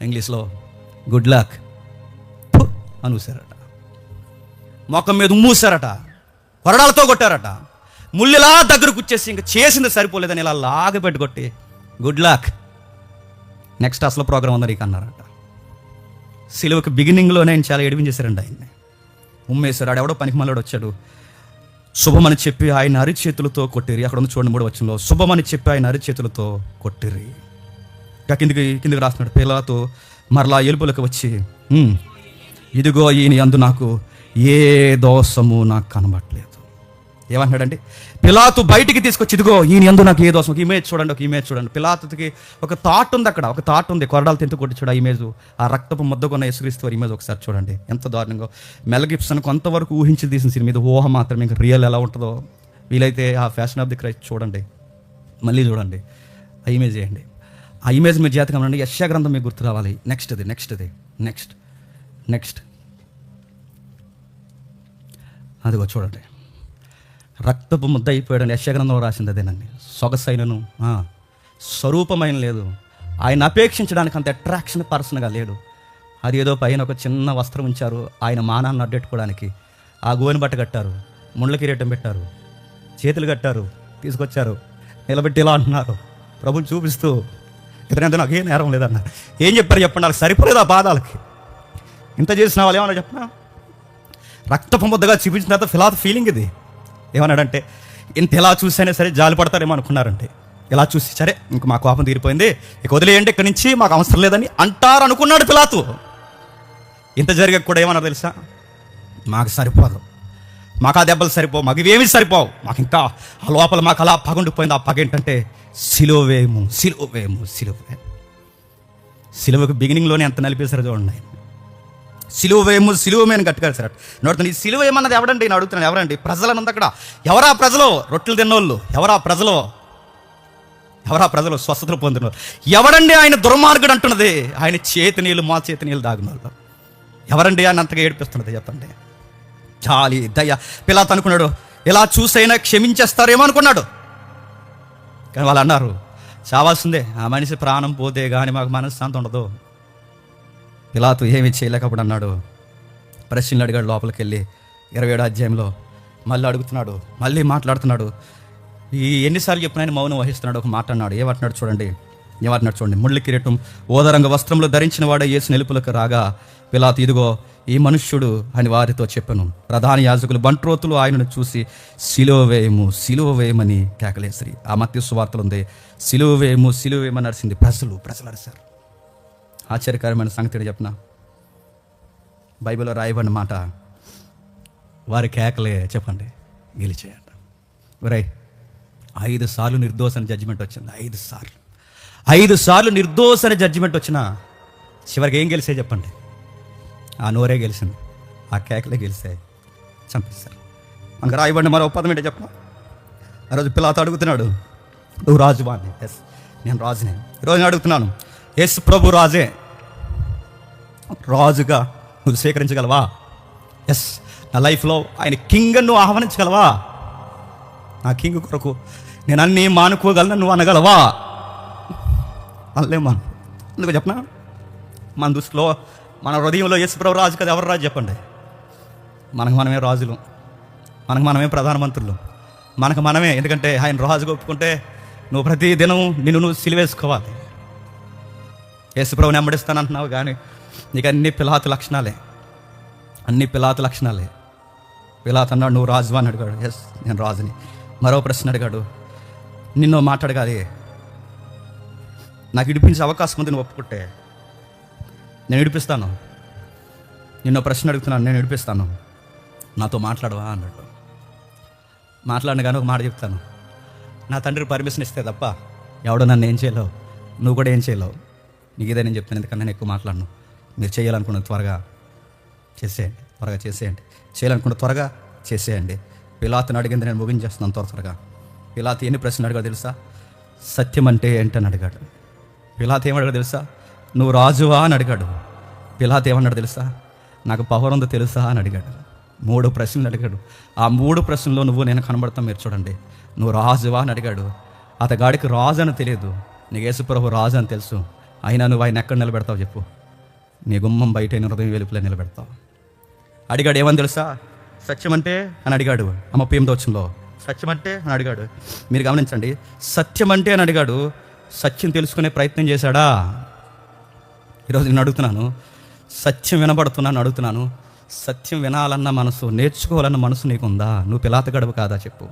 ఇంగ్లీష్లో గుడ్ లక్ అని ఊసారట. మొఖం మీద ఉమ్మూసారట, కొరడాలతో కొట్టారట. ముళ్ళిలా దగ్గరకు వచ్చేసి ఇంకా చేసింది సరిపోలేదని ఇలా లాగబెట్టి కొట్టి గుడ్ లక్, నెక్స్ట్ అసలు ప్రోగ్రామ్ ఉందని నీకు అన్నారట. సిలువకి బిగినింగ్లోనే ఆయన చాలా ఏడిపించేశారండి. ఆయన్ని ఉమ్మేశారు. ఆడెవడో పనికి మళ్ళీ వచ్చాడు, శుభమని చెప్పి ఆయన అరిచేతులతో కొట్టిరి. అక్కడ ఉంది చూడండి 3వ వచనంలో, శుభమని చెప్పి ఆయన అరిచేతులతో కొట్టిరి. ఇంకా కిందికి రాస్తున్నాడు. పిలాతు మరలా ఎలుపులకు వచ్చి, ఇదిగో ఈయన యందు నాకు ఏ దోషము నాకు కనబడలేదు. ఏమంటున్నాడండి? పిలాతు బయటికి తీసుకొచ్చి, ఇదిగో ఈయన యందు నాకు ఏ దోషం. ఒక ఇమేజ్ చూడండి. పిలాతుకి ఒక థాట్ ఉంది, అక్కడ ఒక థాట్ ఉంది. కొరడాలు తెంతు కొట్టి చూడ ఇమేజ్, ఆ రక్తపు ముద్దకున్న యేసుక్రీస్తు వారి ఇమేజ్ ఒకసారి చూడండి. ఎంత దారుణంగా. మెల్ గిబ్సన్ కొంతవరకు ఊహించి తీసిన సినిమా మీద ఊహ మాత్రమే, ఇంకా రియల్ ఎలా ఉంటుందో వీలైతే ఆ ఫ్యాషన్ ఆఫ్ ది క్రైస్ట్ చూడండి, మళ్ళీ చూడండి, ఆ ఇమేజ్ చేయండి. ఆ ఇమేజ్ మీరు జాతకం రండి. యెషయా గ్రంథం మీకు గుర్తు రావాలి. నెక్స్ట్ అదిగో చూడండి, రక్తపు ముద్ద అయిపోయాడని యెషయా గ్రంథంలో రాసింది అదేనండి. సొగసైనను స్వరూపమైన లేదు, ఆయన అపేక్షించడానికి అంత అట్రాక్షన్ పర్సన్గా లేడు. అది ఏదో పైన ఒక చిన్న వస్త్రం ఉంచారు ఆయన మానాన్ని అడ్డెట్టుకోవడానికి. ఆ గోని బట్ట కట్టారు, ముళ్ళ కిరీటం పెట్టారు, చేతులు కట్టారు, తీసుకొచ్చారు, నిలబెట్టి ఇలా అంటున్నారు ప్రభుని చూపిస్తూ, ఇతనంత నాకు ఏ నేరం లేదన్నారు. ఏం చెప్పారు చెప్పండి? వాళ్ళకి సరిపోలేదు ఆ పాదాలకి. ఇంత చేసిన వాళ్ళు ఏమన్నా చెప్పినా, రక్తపు ముద్దగా చూపించిన తర్వాత పిలాతు ఫీలింగ్ ఇది. ఏమన్నాడంటే, ఇంత ఎలా చూసైనా సరే జాలి పడతారేమో అనుకున్నారంటే, ఇలా చూసి సరే ఇంక మా కోపం తీరిపోయింది, ఇక వదిలేయండి ఇక్కడి నుంచి, మాకు అవసరం లేదని అంటారు అనుకున్నాడు పిలాతు. ఇంత జరిగే కూడా ఏమన్నా తెలుసా? మాకు సరిపోదు, మాకు ఆ దెబ్బలు సరిపోవు, మాకు ఇవేమీ సరిపోవు, మాకు ఇంకా ఆ లోపల మాకు అలా పగుండిపోయింది. ఆ పగ ఏంటంటే సిలువేము. సిలువకు బిగినింగ్లోనే ఎంత నలిపేశారో చూడండి. సిలువేమే అని గట్టిగా సార్ నోడుతుంది. ఈ సిలువ ఏమన్నది ఎవడండి నేను అడుగుతున్నాను, ఎవరండి? ప్రజలను ఉంది అక్కడ. ఎవరా ప్రజలు? రొట్టెలు తిన్నోళ్ళు. ఎవరా ప్రజలు? స్వస్థతలు పొందిన ఎవడండి? ఆయన దుర్మార్గుడు అంటున్నది. ఆయన చేతి నీళ్ళు, మా చేతి నీళ్ళు దాగిన వాళ్ళు ఎవరండి? ఆయన అంతగా ఏడిపిస్తున్నది చెప్పండి. జాలి, దయ. పిలాతు అనుకున్నాడు ఇలా చూసైనా క్షమించేస్తారేమో అనుకున్నాడు. కానీ వాళ్ళు అన్నారు, చావాల్సిందే, ఆ మనిషి ప్రాణం పోతే కానీ మాకు మనశ్శాంతి ఉండదు. పిలాతు ఏమీ చేయలేకపోతే అన్నాడు, ప్రశ్నలు అడిగాడు. లోపలికి వెళ్ళి 27వ అధ్యాయంలో మళ్ళీ అడుగుతున్నాడు, మళ్ళీ మాట్లాడుతున్నాడు. ఎన్నిసార్లు చెప్పిన ఆయన మౌనం వహిస్తున్నాడు. ఒక మాట అన్నాడు. ఏమంటున్నాడు చూడండి. ముళ్ళ కిరీటం, ఓదరంగ వస్త్రంలో ధరించిన వాడే యేసు నిలుపులకు రాగా పిలాతు, ఇదిగో ఈ మనుష్యుడు అని వారితో చెప్పాను. ప్రధాన యాజకులు బంట్రోతులు ఆయనను చూసి సిలువ వేయమని కేకలేసిరి. ఆ మత్తయి సువార్తలు ఉంది, సిలువ వేయమని నడిచింది. ప్రజలు అరిశారు. ఆశ్చర్యకరమైన సంగతి చెప్పనా, బైబిల్లో రాయబడిన మాట, వారి కేకలే చెప్పండి గెలిచేయండి. ఒరేయ్, 5 సార్లు నిర్దోషని జడ్జిమెంట్ వచ్చింది. 5 సార్లు నిర్దోషని జడ్జిమెంట్ వచ్చినా చివరికి ఏం గెలిచాయి చెప్పండి? ఆ నోరే గెలిచింది, ఆ కేకలే గెలిచాయి, చంపేస్తారు. మనకు రాయబడిన మరో పదం ఏంటో చెప్పిన, ఆ రోజు పిలాతు అడుగుతున్నాడు, నువ్వు రాజువా అని. ఎస్, నేను రాజునే. ఈరోజు నేను అడుగుతున్నాను, ఎస్ ప్రభు రాజే, రాజుగా నువ్వు స్వీకరించగలవా? ఎస్, నా లైఫ్లో ఆయన కింగ్ అని నువ్వు ఆహ్వానించగలవా? నా కింగ్ కొరకు నేను అన్నీ మానుకోగలను నువ్వు అనగలవా? అనలేమా? అందుకు చెప్పనా, మన దృష్టిలో, మన హృదయంలో యేసుప్రభు రాజు కదా. ఎవరు రాజు చెప్పండి? మనకు మనమే రాజులు, మనకు మనమే ప్రధానమంత్రులు, మనకు మనమే. ఎందుకంటే ఆయన రాజుగా ఒప్పుకుంటే నువ్వు ప్రతి దినం నువ్వు సిలువేసుకోవాలి. యేసుప్రభుని వెంబడిస్తానంటున్నావు కానీ నీకు అన్ని పిలాతు లక్షణాలే. పిలాతు అన్నాడు, నువ్వు రాజువా అని అడిగాడు. ఎస్, నేను రాజుని. మరో ప్రశ్న అడిగాడు, నిన్ను మాట్లాడగాలి, నాకు ఇడిపించే అవకాశం ఉంది, నువ్వు ఒప్పుకుంటే నేను ఇడిపిస్తాను. నిన్నో ప్రశ్న అడుగుతున్నాను, నేను ఇడిపిస్తాను, నాతో మాట్లాడవా అన్నాడు. మాట్లాడిన కానీ ఒక మాట చెప్తాను, నా తండ్రి పర్మిషన్ ఇస్తే తప్ప ఎవడో నన్ను ఏం చేయలేవు, నువ్వు కూడా ఏం చేయలేవు. నీకు ఇదే నేను చెప్తాను, ఎందుకన్నా నేను ఎక్కువ మాట్లాడను. మీరు చేయాలనుకున్న త్వరగా చేసేయండి, చేయాలనుకున్న త్వరగా చేసేయండి. పిలాతుని అడిగింది నేను ముగించేస్తున్నాను త్వరగా. పిలాతు ఎన్ని ప్రశ్నలు అడిగాడు తెలుసా? సత్యం అంటే ఏంటని అడిగాడు. పిలాతు ఏమడిగాడు తెలుసా? నువ్వు రాజువా అని అడిగాడు. పిలాతు ఏమన్నాడు తెలుసా? నాకు పవర్ ఉందో తెలుసా అని అడిగాడు. 3 ప్రశ్నలు అడిగాడు. ఆ 3 ప్రశ్నల్లో నువ్వు నేను కనబడతాం. మీరు చూడండి, నువ్వు రాజువా అని అడిగాడు. అతగాడికి రాజు అని తెలియదు, నీకు యేసుప్రభు రాజు అని తెలుసు. అయినా నువ్వు ఆయన ఎక్కడ నిలబెడతావు చెప్పు? నీ గుమ్మం బయట హృదయం వెలుపులే నిలబెడతావు. అడిగాడు, ఏమని తెలుసా? సత్యం అంటే అని అడిగాడు. 38వ వచనంలో సత్యం అంటే అని అడిగాడు. మీరు గమనించండి, సత్యం అంటే అని అడిగాడు. సత్యం తెలుసుకునే ప్రయత్నం చేశాడా? ఈరోజు నేను అడుగుతున్నాను, సత్యం వినబడుతున్నాను అడుగుతున్నాను, సత్యం వినాలన్న మనసు, నేర్చుకోవాలన్న మనసు నీకుందా? నువ్వు పిలాతగాడు కాదా చెప్పు?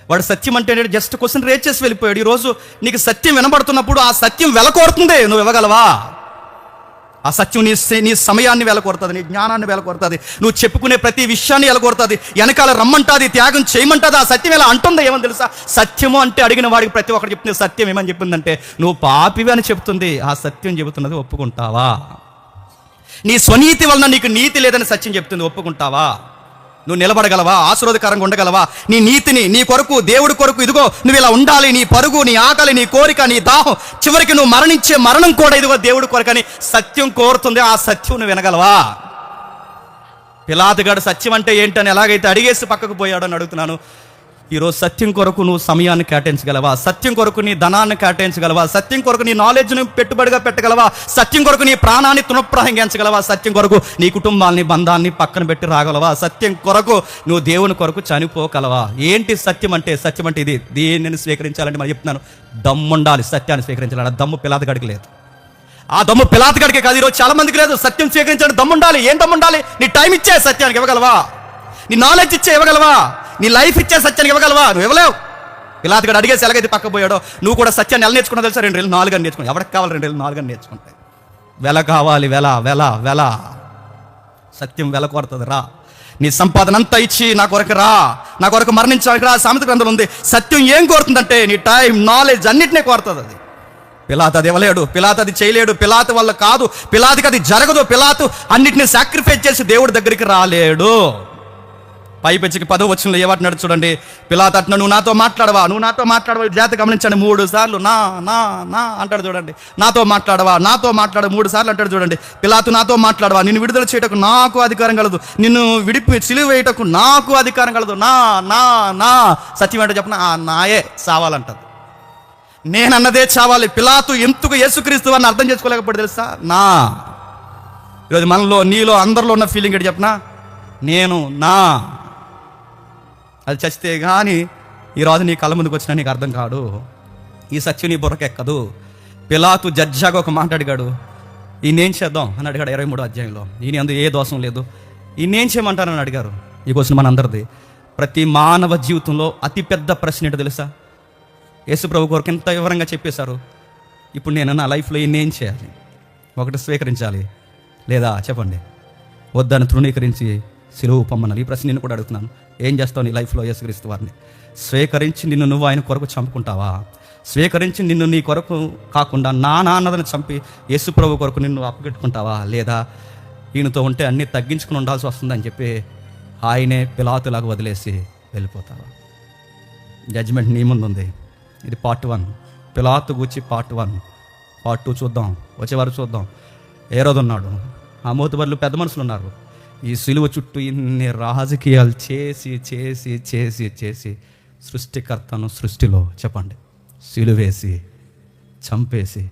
వాడు సత్యం అంటే జస్ట్ క్వశ్చన్ రేజ్ చేసి వెళ్ళిపోయాడు. ఈరోజు నీకు సత్యం వినబడుతున్నప్పుడు ఆ సత్యం వెలకోరుతుంది, నువ్వు ఇవ్వగలవా? ఆ సత్యం నీ సమయాన్ని వెలకొడుతుంది, నీ జ్ఞానాన్ని వెలకొడుతుంది, నువ్వు చెప్పుకునే ప్రతి విషయాన్ని వెలకొడుతుంది, వెనకాల రమ్మంటుంది, త్యాగం చేయమంటుంది. ఆ సత్యం ఎలా అంటుందో ఏమని తెలుసా? సత్యము అంటే అడిగిన వాడికి ప్రతి ఒక్కరు చెప్తుంది సత్యం ఏమని చెప్పిందంటే, నువ్వు పాపివి అని చెప్తుంది. ఆ సత్యం చెబుతున్నది ఒప్పుకుంటావా? నీ స్వనీతి వలన నీకు నీతి లేదని సత్యం చెప్తుంది, ఒప్పుకుంటావా? నువ్వు నిలబడగలవా? ఆశీర్వాదకరంగా ఉండగలవా? నీ నీతిని, నీ కొరకు, దేవుడి కొరకు, ఇదిగో నువ్వు ఇలా ఉండాలి, నీ పరుగు, నీ ఆకలి, నీ కోరిక, నీ దాహం, చివరికి నువ్వు మరణించే మరణం కూడా ఇదిగో దేవుడి కొరకని సత్యం కోరుతుంది. ఆ సత్యం నువ్వు వినగలవా? పిలాతుగాడు సత్యం అంటే ఏంటని ఎలాగైతే అడిగేసి పక్కకు పోయాడో అని అడుగుతున్నాను. ఈరోజు సత్యం కొరకు నువ్వు సమయాన్ని కేటాయించగలవా? సత్యం కొరకు నీ ధనాన్ని కేటాయించగలవా? సత్యం కొరకు నీ నాలెడ్జ్ని పెట్టుబడిగా పెట్టగలవా? సత్యం కొరకు నీ ప్రాణాన్ని తృణప్రాయంగించగలవా? సత్యం కొరకు నీ కుటుంబాన్ని, బంధాన్ని పక్కన పెట్టి రాగలవా? సత్యం కొరకు నువ్వు దేవుని కొరకు చనిపోగలవా? ఏంటి సత్యం అంటే? సత్యం అంటే ఇది. దీనిని స్వీకరించాలంటే మనం చెప్తున్నాను, దమ్ముండాలి. సత్యాన్ని స్వీకరించాలి. ఆ దమ్ము పిలాతగాడికి లేదు. ఆ దమ్ము పిలాతగాడికే కాదు, ఈరోజు చాలా మందికి లేదు. సత్యం స్వీకరించాలని దమ్ముండాలి. ఏం దమ్ముండాలి? నీ టైం ఇచ్చే సత్యానికి ఇవ్వగలవా? నీ నాలెడ్జ్ ఇచ్చే ఇవ్వగలవా? నీ లైఫ్ ఇచ్చే సత్యానికి ఇవ్వగలవా? నువ్వు ఇవ్వలేవు. పిలాతగాడు అడిగేసి ఎలాగైతే పక్క పోయాడో, నువ్వు కూడా సత్యాన్ని ఎలా నేర్చుకున్నా తెలుసా? 2 ఏళ్ళు 4 అని నేర్చుకున్నావు. ఎవరికి కావాలి 2 ఏళ్ళు 4 అని నేర్చుకుంటే? వెల కావాలి, వెల వెల వెల. సత్యం వెల కోరుతుంది. రా, నీ సంపాదన అంతా ఇచ్చి నా కొరకు రా, నా కొరకు మరణించడానికి రా. సామెత గ్రంథంలో ఉంది. సత్యం ఏం కోరుతుందంటే నీ టైం, నాలెడ్జ్ అన్నిటినీ కోరుతుంది. అది పిలాతు అది ఇవ్వలేడు, పిలాతు అది చేయలేడు, పిలాతు వల్ల కాదు, పిలాతుకి అది జరగదు. పిలాతు అన్నిటిని సాక్రిఫైస్ చేసి దేవుడి దగ్గరికి రాలేడు. పైపెచ్చికి 10వ వచనంలో ఏమంటున్నాడు చూడండి. పిలాతు అంటున్నాడు, నువ్వు నాతో మాట్లాడవా, నువ్వు నాతో మాట్లాడవా? జాగ్రత్త గమనించండి, 3 సార్లు నా నా నా అంటాడు చూడండి. నాతో మాట్లాడవా, నాతో మాట్లాడు 3 సార్లు అంటాడు చూడండి. పిలాతు, నాతో మాట్లాడవా? నిన్ను విడుదల చేయటకు నాకు అధికారం కలదు, నిన్ను సిలువ వేయటకు నాకు అధికారం కలదు. నా నా నా సత్యం ఏంటో చెప్పిన, నాయే చావాలంటది. నేనన్నదే చావాలి. పిలాతు ఎందుకు యేసుక్రీస్తు అని అర్థం చేసుకోలేకపోతే తెలుసా? నా. ఈరోజు మనలో, నీలో, అందరిలో ఉన్న ఫీలింగ్ ఏంటి చెప్పనా? నేను నా. అది చచ్చితే కానీ ఈరోజు నీ కళ్ళ ముందుకు వచ్చినా నీకు అర్థం కాదు. ఈ సత్యం నీ బుర్రకెక్కదు. పిలాతు జడ్జాగా ఒక మాట అడిగాడు, ఈయనేం చేద్దాం అని అడిగాడు 23వ అధ్యాయంలో. ఈయన అందుకు ఏ దోషం లేదు, ఈయనేం చేయమంటారని అడిగారు. ఈ క్వశ్చన్ మన అందరిది. ప్రతి మానవ జీవితంలో అతిపెద్ద ప్రశ్న ఏంటో తెలుసా? యేసుప్రభు కొరకు ఎంత వివరంగా చెప్పేశారు. ఇప్పుడు నేను నా లైఫ్లో ఈయనేం చేయాలి? ఒకటి స్వీకరించాలి, లేదా చెప్పండి వద్దని తృణీకరించి సిలువ పొమ్మన్నాను. ఈ ప్రశ్న నేను కూడా అడుగుతున్నాను. ఏం చేస్తావు నీ లైఫ్లో యేసుక్రీస్తు వారిని? స్వీకరించి నిన్ను నువ్వు ఆయన కొరకు చంపుకుంటావా? స్వీకరించి నిన్ను నీ కొరకు కాకుండా నా నాన్నదని చంపి యేసుప్రభు కొరకు నిన్ను అప్పగెట్టుకుంటావా? లేదా ఈయనతో ఉంటే అన్నీ తగ్గించుకుని ఉండాల్సి వస్తుందని చెప్పి ఆయనే పిలాతులాగా వదిలేసి వెళ్ళిపోతావా? జడ్జిమెంట్ నీ ముందు ఉంది. ఇది పార్ట్ 1. పిలాతు గూర్చి పార్ట్ 1. పార్ట్ 2 చూద్దాం, వచ్చేవారు చూద్దాం. హేరోదు ఉన్నాడు, ఆ మోతుబర్లు పెద్ద మనుషులు ఉన్నారు. ఈ సిలువ చుట్టూ ఇన్ని రాజకీయాలు చేసి చేసి చేసి చేసి సృష్టికర్తను సృష్టిలో చెప్పండి సిలువేసి చంపేసి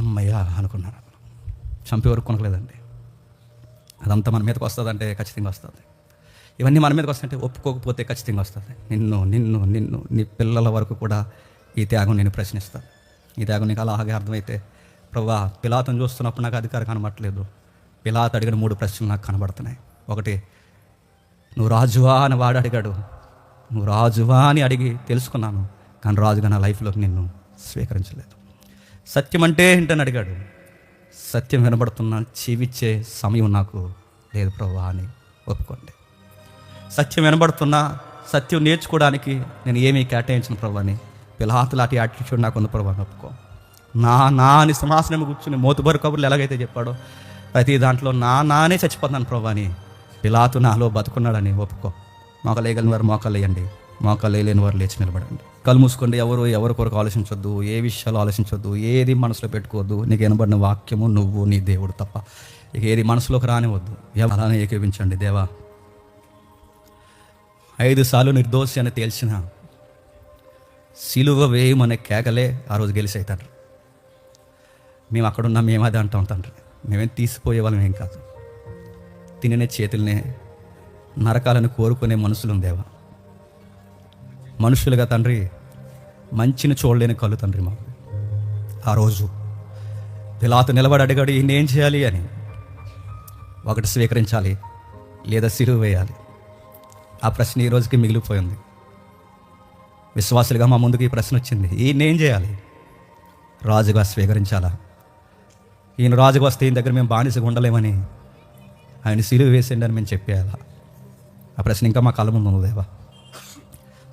అమ్మయ్య అనుకున్నారు. చంపే వరకు కొనకలేదండి. అదంతా మన మీదకి వస్తుందంటే ఖచ్చితంగా వస్తుంది. ఇవన్నీ మన మీదకి వస్తుంటే ఒప్పుకోకపోతే ఖచ్చితంగా వస్తుంది. నిన్ను నిన్ను నిన్ను నీ పిల్లల వరకు కూడా ఈ త్యాగం నేను ప్రశ్నిస్తాను. ఈ త్యాగం నీకు అలాగే అర్థమైతే, ప్రభువా పిలాతును చూస్తున్నప్పుడు నాకు అధికారం కనబడట్లేదు, పిలాతు అడిగిన 3 ప్రశ్నలు నాకు కనబడుతున్నాయి. ఒకటి, నువ్వు రాజువా అని వాడు అడిగాడు, నువ్వు రాజువా అని అడిగి తెలుసుకున్నాను, కానీ రాజుగా నా లైఫ్లోకి నిన్ను స్వీకరించలేదు. సత్యం అంటే ఏంటని అడిగాడు, సత్యం వినబడుతున్నా జీవించే సమయం నాకు లేదు ప్రభువా అని ఒప్పుకోండి. సత్యం వినబడుతున్నా సత్యం నేర్చుకోవడానికి నేను ఏమీ కేటాయించిన ప్రభు అని పిలాతు లాంటి యాటిట్యూడ్ నాకు ఉన్న ప్రభు అని ఒప్పుకో. నా అని సింహాసనం కూర్చుని మోతుబరు కబుర్లు ఎలాగైతే చెప్పాడో ప్రతి దాంట్లో నానే చచ్చిపోతున్నాను ప్రభు అని పిలాతు నాలో బతుకున్నాడని ఒప్పుకో. మోకాలు వేయగలిగిన వారు మోకాలు వేయండి, మోకాలు వేయలేని వారు లేచి నిలబడండి. కళ్ళు మూసుకోండి. ఎవరి కొరకు ఆలోచించొద్దు, ఏ విషయాలు ఆలోచించొద్దు, ఏది మనసులో పెట్టుకోవద్దు. నీకు వినబడిన వాక్యము నువ్వు నీ దేవుడు తప్ప ఇక ఏది మనసులోకి రానివద్దు. అలానే ఏకీపించండి. దేవా, 5 సార్లు నిర్దోషి అని తేల్చిన సిలువ వేయమనే కేకలే ఆ రోజు గెలిచాయి తండ్రి. మేము అక్కడున్నా మేము అదే అంటాం తండ్రి. మేమేం తీసిపోయే వాళ్ళం ఏం కాదు. తినే చేతుల్నే నరకాలను కోరుకునే మనుషులు దేవా. మనుషులుగా తండ్రి మంచిని చూడలేని కళ్ళు తండ్రి మాకు. ఆ రోజు పిలాతు నిలబడి అడిగాడు, ఏం చేయాలి అని. ఒకటి స్వీకరించాలి లేదా సిలువ వేయాలి. ఆ ప్రశ్న ఈ రోజుకి మిగిలిపోయింది. విశ్వాసులుగా మా ముందుకు ఈ ప్రశ్న వచ్చింది, ఈయనేం చేయాలి? రాజుగా స్వీకరించాలా? ఈయన రాజుగా వస్తే ఈయన దగ్గర మేము బానిసగా ఉండలేమని ఆయన సిలువ వేసేయండి అని మేము చెప్పేయాలా? ఆ ప్రశ్న ఇంకా మా కళ్ళ ముందు ఉంది దేవా.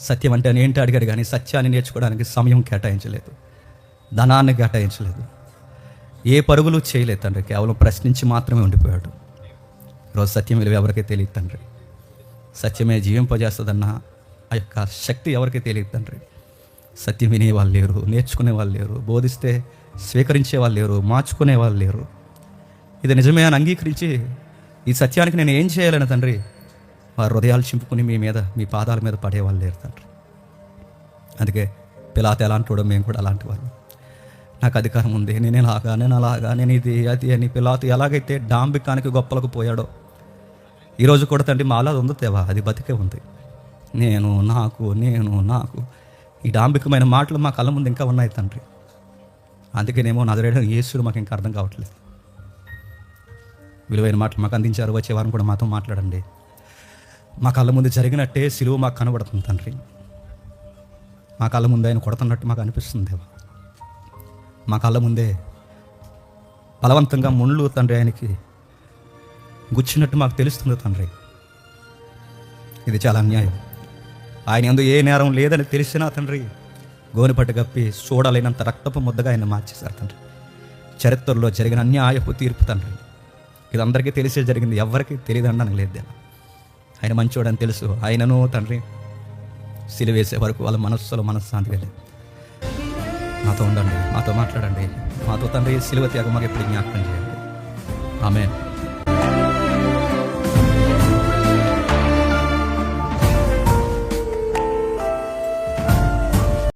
సత్యం అంటే అని ఏంటి అడిగాడు, కానీ సత్యాన్ని నేర్చుకోవడానికి సమయం కేటాయించలేదు, ధనాన్ని కేటాయించలేదు, ఏ పరుగులు చేయలేదు తండ్రి. కేవలం ప్రశ్నించి మాత్రమే ఉండిపోయాడు. ఈరోజు సత్యం విలువ ఎవరికీ తెలియదు తండ్రి. సత్యమే జీవింపజేస్తుందన్న ఆ యొక్క శక్తి ఎవరికీ తెలియదు తండ్రి. సత్యం వినే వాళ్ళు లేరు, నేర్చుకునే వాళ్ళు లేరు, బోధిస్తే స్వీకరించే వాళ్ళు లేరు, మార్చుకునే వాళ్ళు లేరు. ఇది నిజమే అని అంగీకరించి ఈ సత్యానికి నేను ఏం చేయాలని తండ్రి వారి హృదయాలు చింపుకుని మీ పాదాల మీద పడేవాళ్ళు లేరు తండ్రి. అందుకే పిలాతు ఎలాంటి వాడో మేము కూడా అలాంటి వాళ్ళు. నాకు అధికారం ఉంది, నేను అలాగా, నేను ఇది అది అని పిలాతు ఎలాగైతే డాంబికానికి గొప్పలకు పోయాడో ఈరోజు కూడా తండ్రి మాలా ఉంది దేవా. అది బతికే ఉంది. నేను నాకు ఈ డాంబికమైన మాటలు మా కళ్ళ ముందు ఇంకా ఉన్నాయి తండ్రి. అందుకేనేమో నజరేయుడైన యేసు మాకు ఇంకా అర్థం కావట్లేదు. విలువైన మాటలు మాకు అందించారు. వచ్చే వారం కూడా మాతో మాట్లాడండి. మా కళ్ళ ముందు జరిగినట్టే సిలువ మాకు కనబడుతుంది తండ్రి. మా కళ్ళ ముందే ఆయన కొడుతున్నట్టు మాకు అనిపిస్తుంది దేవా. మా కళ్ళ ముందే బలవంతంగా ముళ్ళు తండ్రి ఆయనకి గుచ్చినట్టు మాకు తెలుస్తుంది తండ్రి. ఇది చాలా అన్యాయం. ఆయన యందు ఏ నేరం లేదని తెలిసినా తండ్రి గోనెపట్టు కప్పి చూడలేనంత రక్తపు ముద్దగా ఆయన మార్చేశారు తండ్రి. చరిత్రలో జరిగిన అన్యాయపు తీర్పు తండ్రి. ఇది అందరికీ తెలిసే జరిగింది, ఎవరికి తెలియదు అనడానికి లేదు దేవా. ఆయన మంచోడని తెలుసు. ఆయనను తండ్రి సిలువ వేసే వరకు వాళ్ళ మనస్సులో మనశ్శాంతి వెళ్ళేది. మాతో ఉండండి, మాతో మాట్లాడండి, మాతో తండ్రి సిలువ త్యాగం మాకు ఎప్పుడు జ్ఞాపకం చేయండి. ఆమేన్.